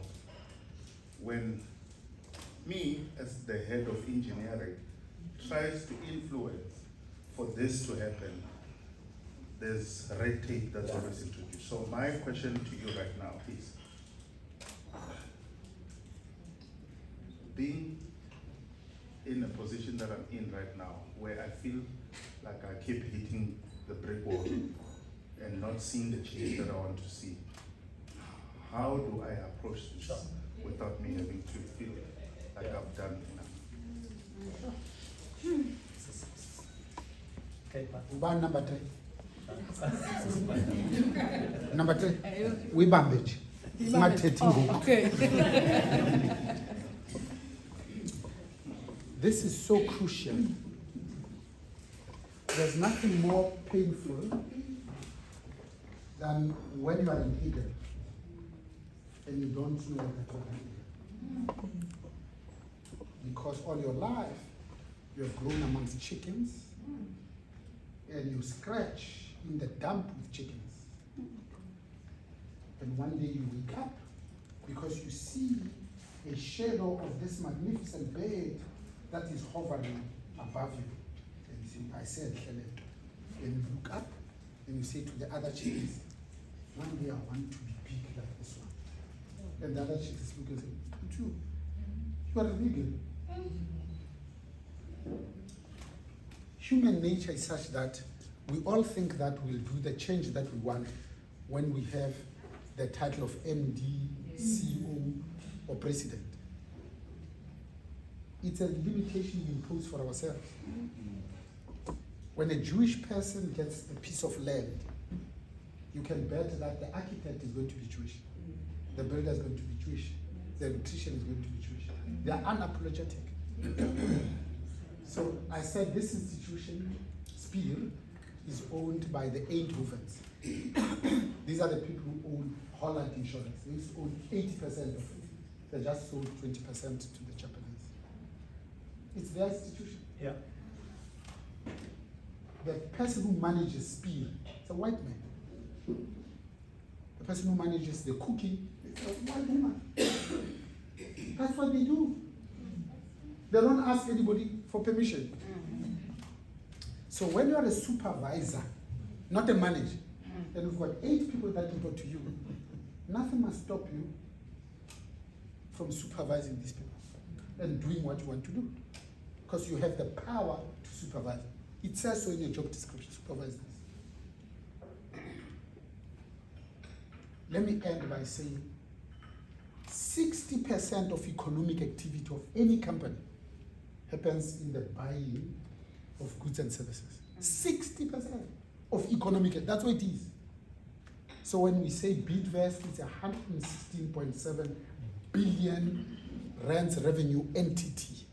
when me, as the head of engineering, tries to influence for this to happen, there's red tape that's always introduced. So my question to you right now is, being in a position that I'm in right now, where I feel like I keep hitting the brick wall and not seeing the change that I want to see, how do I approach this without me having to feel like I've done enough? Okay, Ubani number 3. Number 3. Uyibambe nje. Ungathethi ngoku. Okay. This is so crucial. There's nothing more painful than when you are in Eden and you don't know that you are in Eden. Because all your life you have grown amongst chickens and you scratch in the dump with chickens. And one day you wake up because you see a shadow of this magnificent bird that is hovering above you. And you say, I said, Helen. And you look up and you say to the other chickens, one day I want to be big like this one. And the other chickens look and say, but you are a vegan. Human nature is such that we all think that we'll do the change that we want when we have the title of MD, CEO, or president. It's a limitation we impose for ourselves. When a Jewish person gets a piece of land, you can bet that the architect is going to be Jewish, the builder is going to be Jewish, the electrician is going to be Jewish. They are unapologetic. So I said this institution, Spear, is owned by the Eindhovens. These are the people who own Holland Insurance. They used to own 80% of it. They just sold 20% to the Japanese. It's their institution. Yeah. The person who manages Spear is a white man. The person who manages the cooking is a white woman. That's what they do. They don't ask anybody for permission. So when you are a supervisor, not a manager, and you've got 8 people that report to you, nothing must stop you from supervising these people and doing what you want to do. Because you have the power to supervise. It says so in your job description, supervise this. Let me end by saying 60% of economic activity of any company happens in the buying of goods and services. 60% of economic, that's what it is. So when we say Bidvest, it's 116.7 billion rands revenue entity,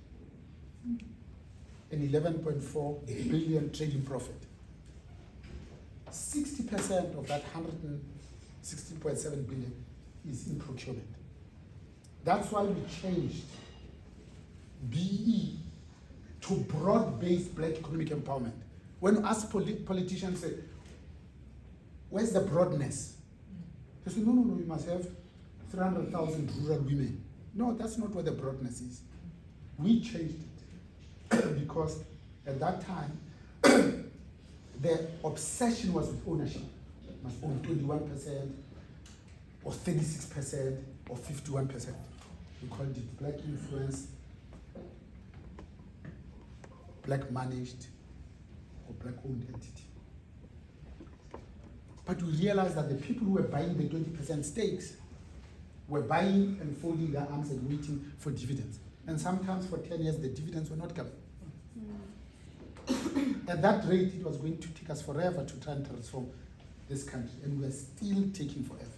and 11.4 billion trading profit. 60% of that 116.7 billion is in procurement. That's why we changed BE to broad-based black economic empowerment. When us politicians say, where's the broadness? They say, no, you must have 300,000 rural women. No, that's not what the broadness is. We changed it because at that time, the obsession was with ownership. You must own 21% or 36% or 51%. We called it black influence, black managed, or black owned entity. But we realized that the people who were buying the 20% stakes were buying and folding their arms and waiting for dividends. And sometimes for 10 years, the dividends were not coming. At that rate, it was going to take us forever to try and transform this country, and we're still taking forever.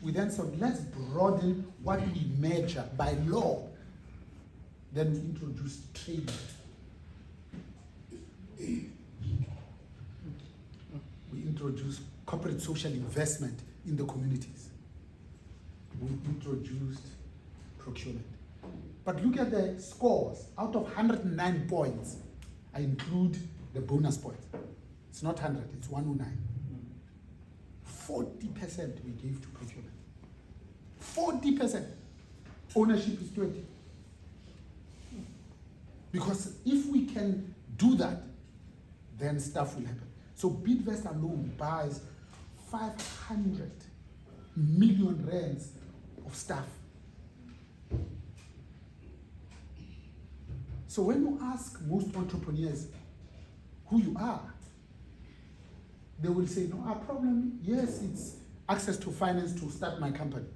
We then said, let's broaden what we measure by law. Then we introduced trading. We introduced corporate social investment in the communities. We introduced procurement. But look at the scores. Out of 109 points, I include the bonus point. It's not 100, it's 109. 40% we gave to procurement. 40%. Ownership is 20. Because if we can do that, then stuff will happen. So Bidvest alone buys 500 million rands of stuff. So when you ask most entrepreneurs who you are, they will say, no, our problem, yes, it's access to finance to start my company.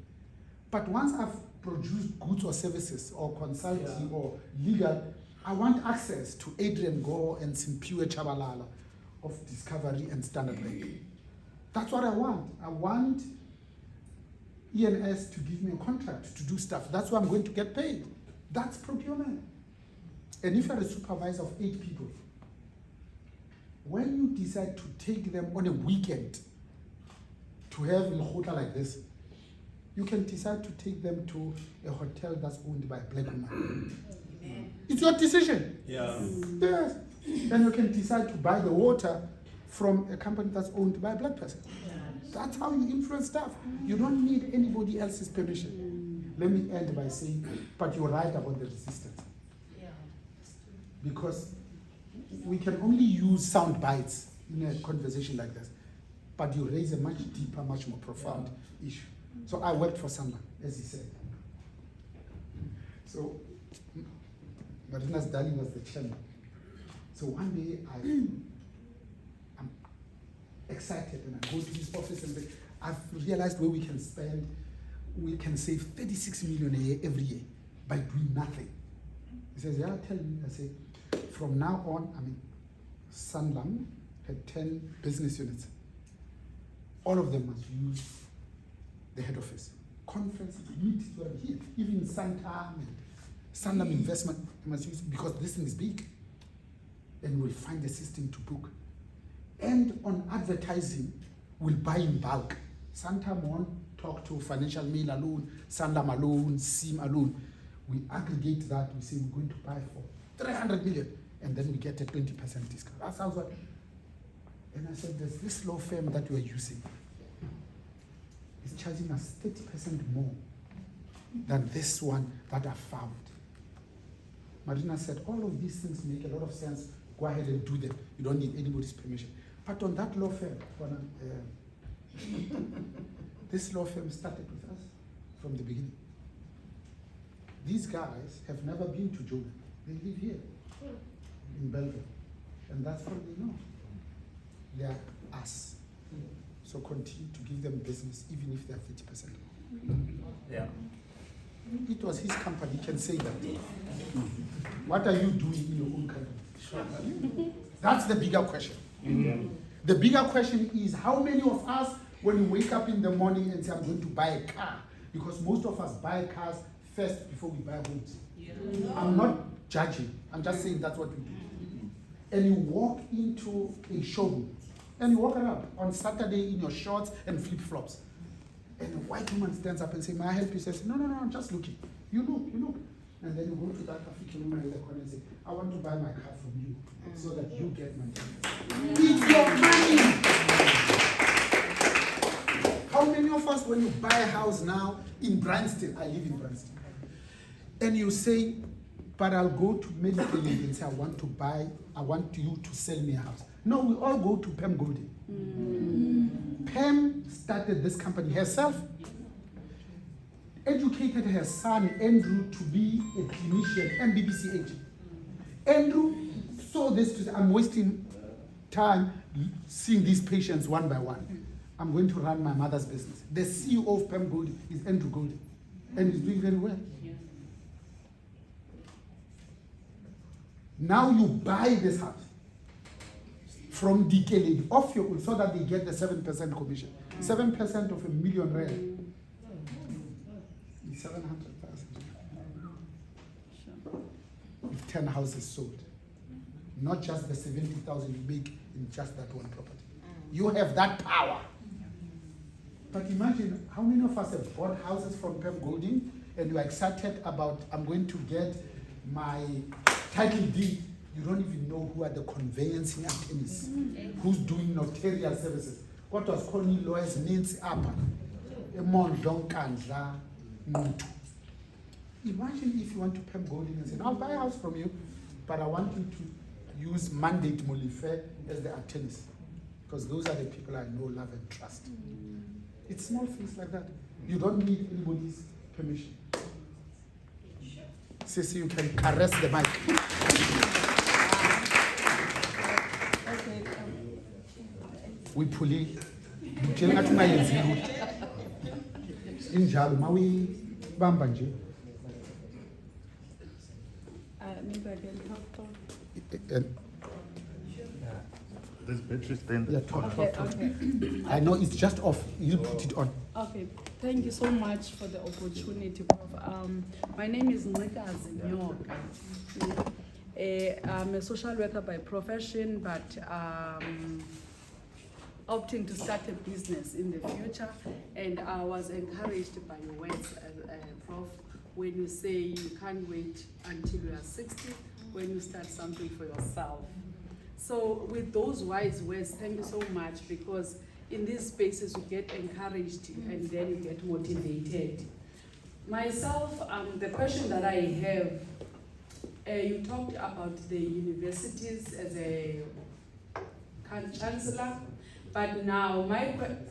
But once I've produced goods or services or consulting or legal, I want access to Adrian Gore and Mcetywa Chabalala of Discovery and Standard Bank. That's what I want. I want ENS to give me a contract to do stuff. That's why I'm going to get paid. That's procurement. And if you're a supervisor of 8 people, when you decide to take them on a weekend to have a hotel like this, you can decide to take them to a hotel that's owned by a black woman. It's your decision. Yeah. Yes. And you can decide to buy the water from a company that's owned by a black person. That's how you influence stuff. You don't need anybody else's permission. Let me end by saying, but you're right about the resistance. Because we can only use sound bites in a conversation like this, but you raise a much deeper, much more profound issue. So I worked for someone, as he said. So Marina's darling was the chairman. So one day I'm excited and I go to his office and say, I've realized where we can save 36 million a year every year by doing nothing. He says, yeah, tell me. I say, from now on, Sanlam had 10 business units. All of them must use the head office. Conferences, meetings, whatever, here. Even Santam and Sanlam Investment must use, because this thing is big. And we'll find a system to book. And on advertising, we'll buy in bulk. Santam won't talk to Financial Mail alone, Sanlam alone, SIM alone. We aggregate that, we say we're going to buy for 300 million, and then we get a 20% discount. That sounds like. And I said, there's this law firm that we're using. It's charging us 30% more than this one that I found. Marina said, all of these things make a lot of sense. Go ahead and do them. You don't need anybody's permission. But on that law firm, this law firm started with us from the beginning. These guys have never been to Jordan. They live here in Belgium. And that's all they know. They are us. So continue to give them business, even if they're 30%. Yeah. It was his company, he can say that. What are you doing in your own company? Sure. That's the bigger question. The bigger question is, how many of us, when we wake up in the morning and say, I'm going to buy a car, because most of us buy cars first before we buy homes. I'm not judging, I'm just saying that's what we do. And you walk into a showroom, and you walk around on Saturday in your shorts and flip-flops. And a white woman stands up and says, may I help you? Says, no, I'm just looking. You look. And then you go to that African woman in the corner and say, I want to buy my car from you so that you get my money. It's your money. How many of us, when you buy a house now in Bryanston, I live in Bryanston, and you say, but I'll go to medical aid and say, I want you to sell me a house. No, we all go to Pam Golding. Pam started this company herself, educated her son Andrew to be a clinician, MBBC agent. Andrew saw this to say, I'm wasting time seeing these patients one by one. I'm going to run my mother's business. The CEO of Pam Golding is Andrew Golding, and he's doing very well. Now you buy this house from DK Lady off your own so that they get the 7% commission. 7% of R1 million is 700,000. If 10 houses sold, not just the 70,000 you make in just that one property. You have that power. But imagine how many of us have bought houses from Pam Golding and you are excited about, I'm going to get my title deed you don't even know who are the conveyancing attorneys, who's doing notarial services. What was calling lawyers means apa. Imagine if you want to pay Golding and say, I'll buy a house from you, but I want you to use mandate Molife as the attorneys. Because those are the people I know, love, and trust. It's small things like that. You don't need anybody's permission. Sissy, you can caress the mic. We pull it. Injalo, mawi bamba nje. Maybe I can talk. This battery stand. Yeah, talk. Okay. I know it's just off. You put it on. Okay, thank you so much for the opportunity, Prof. My name is Mcetywa. I'm a social worker by profession, but opting to start a business in the future. And I was encouraged by your words, Prof, when you say you can't wait until you are 60, when you start something for yourself. So with those wise words, thank you so much, because in these spaces you get encouraged and then you get motivated. Myself, the question that I have, you talked about the universities as a chancellor, but now my question.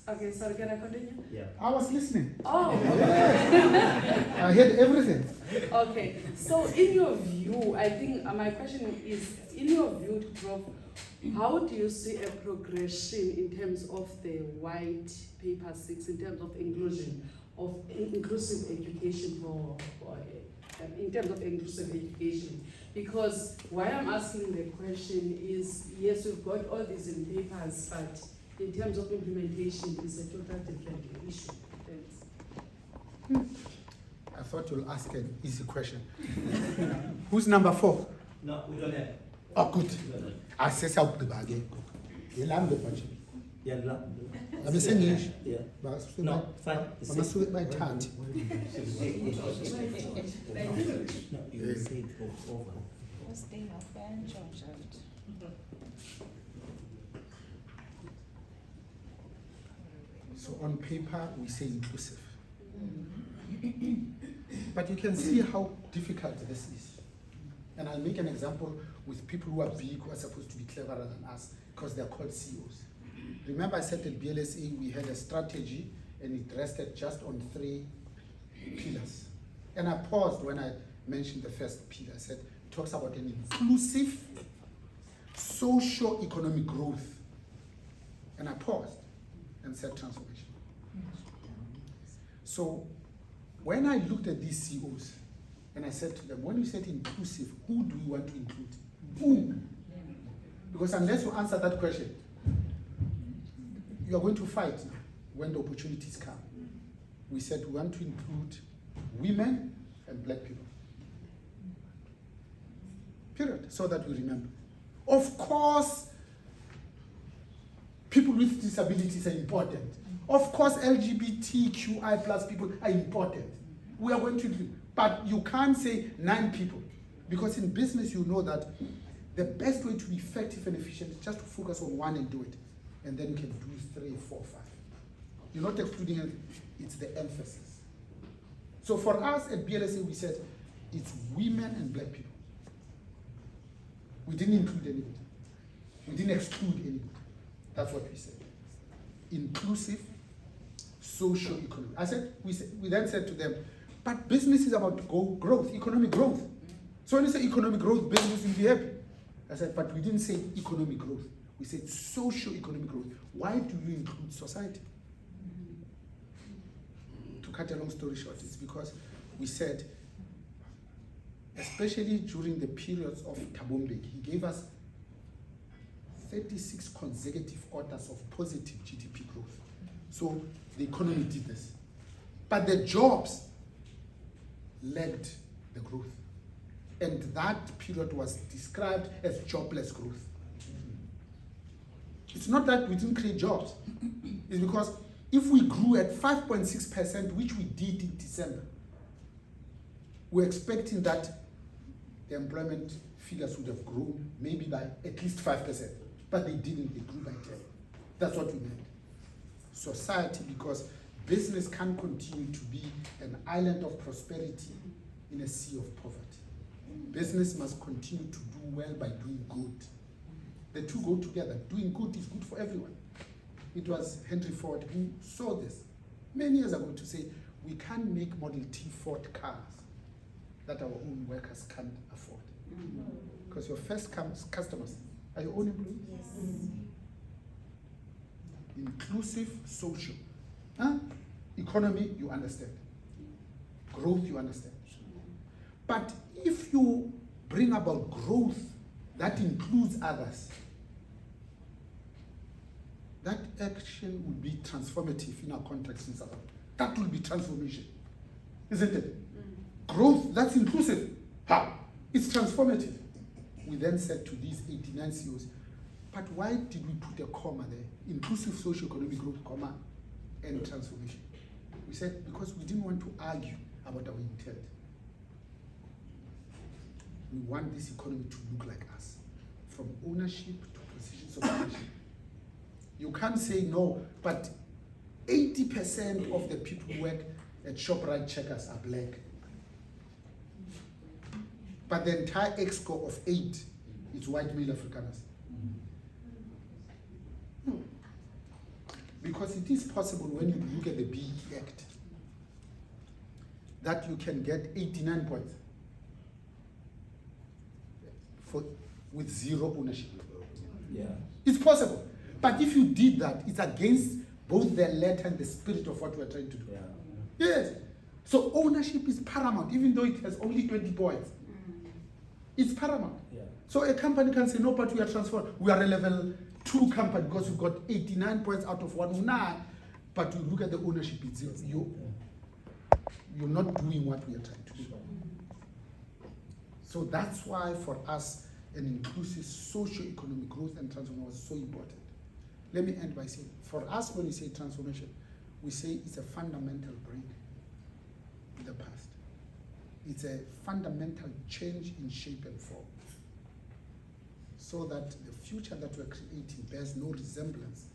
Okay, sorry, can I continue? Yeah. I was listening. Oh. I heard everything. Okay, so in your view, I think my question is, in your view, Prof, how do you see a progression in terms of the white paper 6, in terms of inclusion, of inclusive education in terms of inclusive education? Because why I'm asking the question is, yes, we've got all these in papers, but in terms of implementation, it's a total different issue. Thanks. I thought you'll ask an easy question. Who's number 4? No, we don't have. Oh, good. We don't have. I say something again. Yeah, la- I'm saying English. Yeah. But No, fine. I'm a student by tongue. No, you say it over. So on paper, we say inclusive. But you can see how difficult this is. And I'll make an example with people who are big, who are supposed to be cleverer than us, because they're called CEOs. Remember I said at BLSA we had a strategy and it rested just on 3 pillars. And I paused when I mentioned the first pillar. I said, it talks about an inclusive socio-economic growth. And I paused and said transformation. So when I looked at these CEOs, and I said to them, when you said inclusive, who do you want to include? Who? Because unless you answer that question, you are going to fight when the opportunities come. We said we want to include women and black people. Period. So that we remember. Of course, people with disabilities are important. Of course, LGBTQI plus people are important. We are going to include. But you can't say 9 people. Because in business, you know that the best way to be effective and efficient is just to focus on one and do it. And then you can do 3, 4, 5. You're not excluding anything. It's the emphasis. So for us at BLSA, we said it's women and black people. We didn't include anybody. We didn't exclude anybody. That's what we said. Inclusive, socio-economic. We then said to them, but business is about growth, economic growth. So when you say economic growth, business will be happy. I said, but we didn't say economic growth. We said socio-economic growth. Why do you include society? To cut a long story short, it's because we said, especially during the periods of Thabo Mbeki, he gave us 36 consecutive quarters of positive GDP growth. So the economy did this. But the jobs lagged the growth. And that period was described as jobless growth. It's not that we didn't create jobs. It's because if we grew at 5.6%, which we did in December, we're expecting that the employment figures would have grown maybe by at least 5%, but they didn't, they grew by 10. That's what we meant. Society, because business can't continue to be an island of prosperity in a sea of poverty. Business must continue to do well by doing good. The two go together. Doing good is good for everyone. It was Henry Ford who saw this many years ago to say, we can't make Model T Ford cars that our own workers can't afford. Because your first customers are your own employees. Yes. Inclusive, social. Huh? Economy, you understand. Growth, you understand. But if you bring about growth that includes others, that action will be transformative in our context in South Africa. That will be transformation, isn't it? Growth that's inclusive. How? It's transformative. We then said to these 89 CEOs, but why did we put a comma there? Inclusive socio-economic growth, comma, and transformation. We said because we didn't want to argue about our intent. We want this economy to look like us, from ownership to positions of ownership. You can't say no, but 80% of the people who work at ShopRite Checkers are black. But the entire exco of 8 is white male Afrikaners. No. Because it is possible when you look at the BEE Act that you can get 89 points with 0 ownership. Yeah. It's possible. But if you did that, it's against both the letter and the spirit of what we're trying to do. Yeah. Yes. So ownership is paramount, even though it has only 20 points. It's paramount. Yeah. So a company can say, no, but we are transformed. We are a level 2 company because we've got 89 points out of 109. But you look at the ownership, it's 0. You're not doing what we are trying to do. So that's why for us, an inclusive socio-economic growth and transformation was so important. Let me end by saying, for us, when we say transformation, we say it's a fundamental break with the past. It's a fundamental change in shape and form, so that the future that we're creating bears no resemblance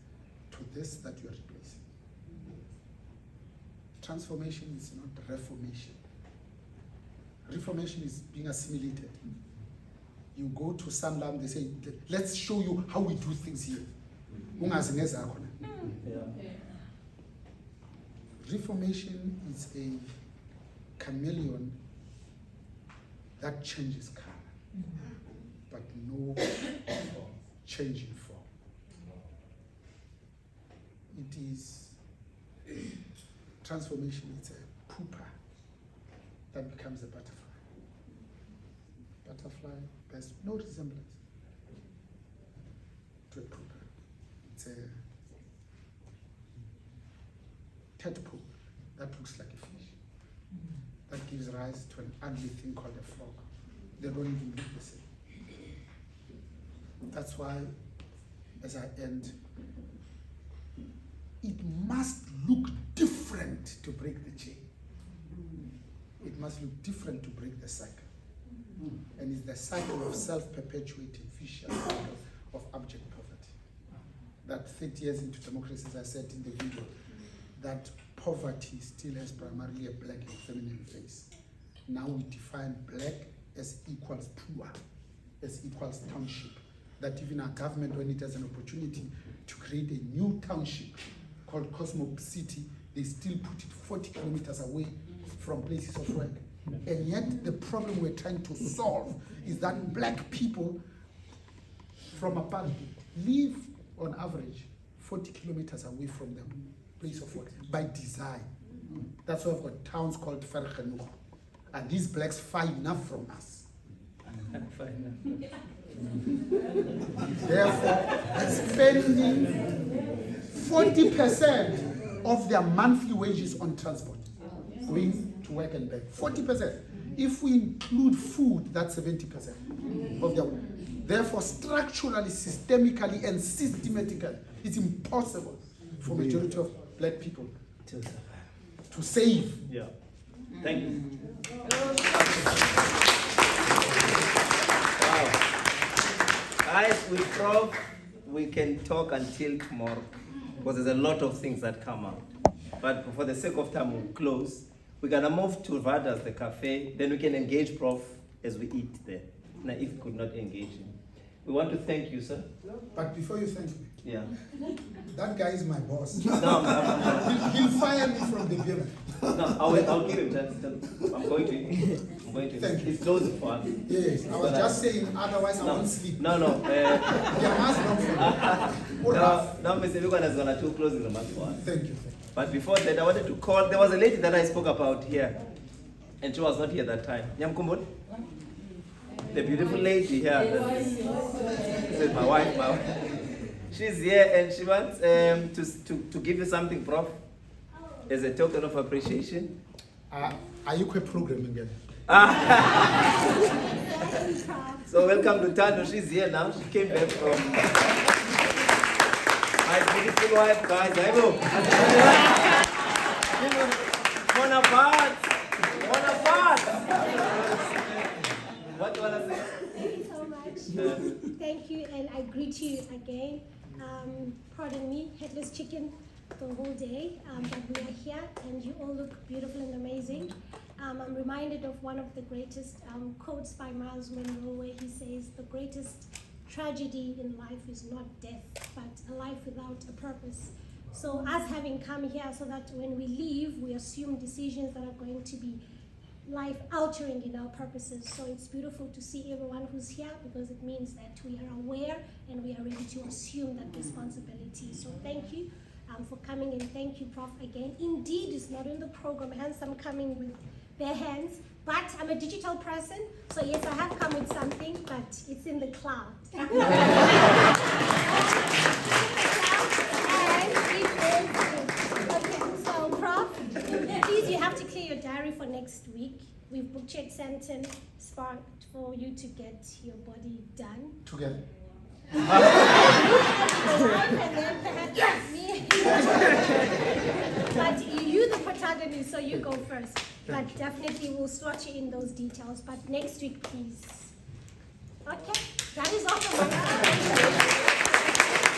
to this that we are replacing. Transformation is not reformation. Reformation is being assimilated. You go to Sanlam, they say, let's show you how we do things here. Yeah. Reformation is a chameleon that changes color, but no change in form. It is transformation, it's a pupa that becomes a butterfly. Butterfly bears no resemblance to a pupa. It's a tadpole that looks like a fish, that gives rise to an ugly thing called a frog. They don't even look the same. That's why, as I end, it must look different to break the chain. It must look different to break the cycle. And it's the cycle of self-perpetuating vicious cycle of abject poverty. That 30 years into democracy, as I said in the video, that poverty still has primarily a black and feminine face. Now we define black as equals poor, as equals township. That even our government, when it has an opportunity to create a new township called Cosmo City, they still put it 40 kilometers away from places of work. And yet the problem we're trying to solve is that black people from apartheid live on average 40 kilometers away from the place of work by design. That's why we've got towns called Vergenoeg. And these blacks far enough from us. Therefore, spending 40% of their monthly wages on transport, going to work and back. 40%. If we include food, that's 70% of their work. Therefore, structurally, systemically, and systematically, it's impossible for majority of black people to save. Yeah. Thank you. Wow. Guys, with Prof, we can talk until tomorrow because there's a lot of things that come out. But for the sake of time, we'll close. We're gonna move to Vadas, the cafe. Then we can engage Prof as we eat there. Now, if we could not engage him. We want to thank you, sir. But before you thank me, Yeah. that guy is my boss. No, He'll fire me from the building. I'll give him that. I'm going to. Thank you. He's closing for us. Yes, I was just saying, otherwise I No, won't sleep. no. Yeah, must not forget. No, Mcetywa is gonna do closing remarks for us. Thank you. But before that, I wanted to call. There was a lady that I spoke about here, and she was not here that time. Nyamkumbut? The beautiful lady here. This is my wife. She's here, and she wants to give you something, Prof, as a token of appreciation. Are you quite programming again? So welcome to Tando. She's here now. She came back from my beautiful wife, guys. I know. Bonaparte. What do you want to say? Thank you so much. Thank you, and I greet you again. Pardon me, headless chicken the whole day, but we are here, and you all look beautiful and amazing. I'm reminded of one of the greatest quotes by Miles Monroe, where he says, "The greatest tragedy in life is not death, but a life without a purpose." So us having come here so that when we leave, we assume decisions that are going to be life-altering in our purposes. So it's beautiful to see everyone who's here, because it means that we are aware and we are ready to assume that responsibility. So thank you for coming, and thank you, Prof, again. Indeed, it's not in the program, hence I'm coming with bare hands, but I'm a digital person, so yes, I have come with something, but it's in the cloud. And it is, okay, so Prof, please, you have to clear your diary for next week. We've booked you at Santon Spark for you to get your body done. Together. And then perhaps me. But you the protagonist, so you go first. But definitely we'll slot you in those details. But next week, please. Okay, that is all from my side.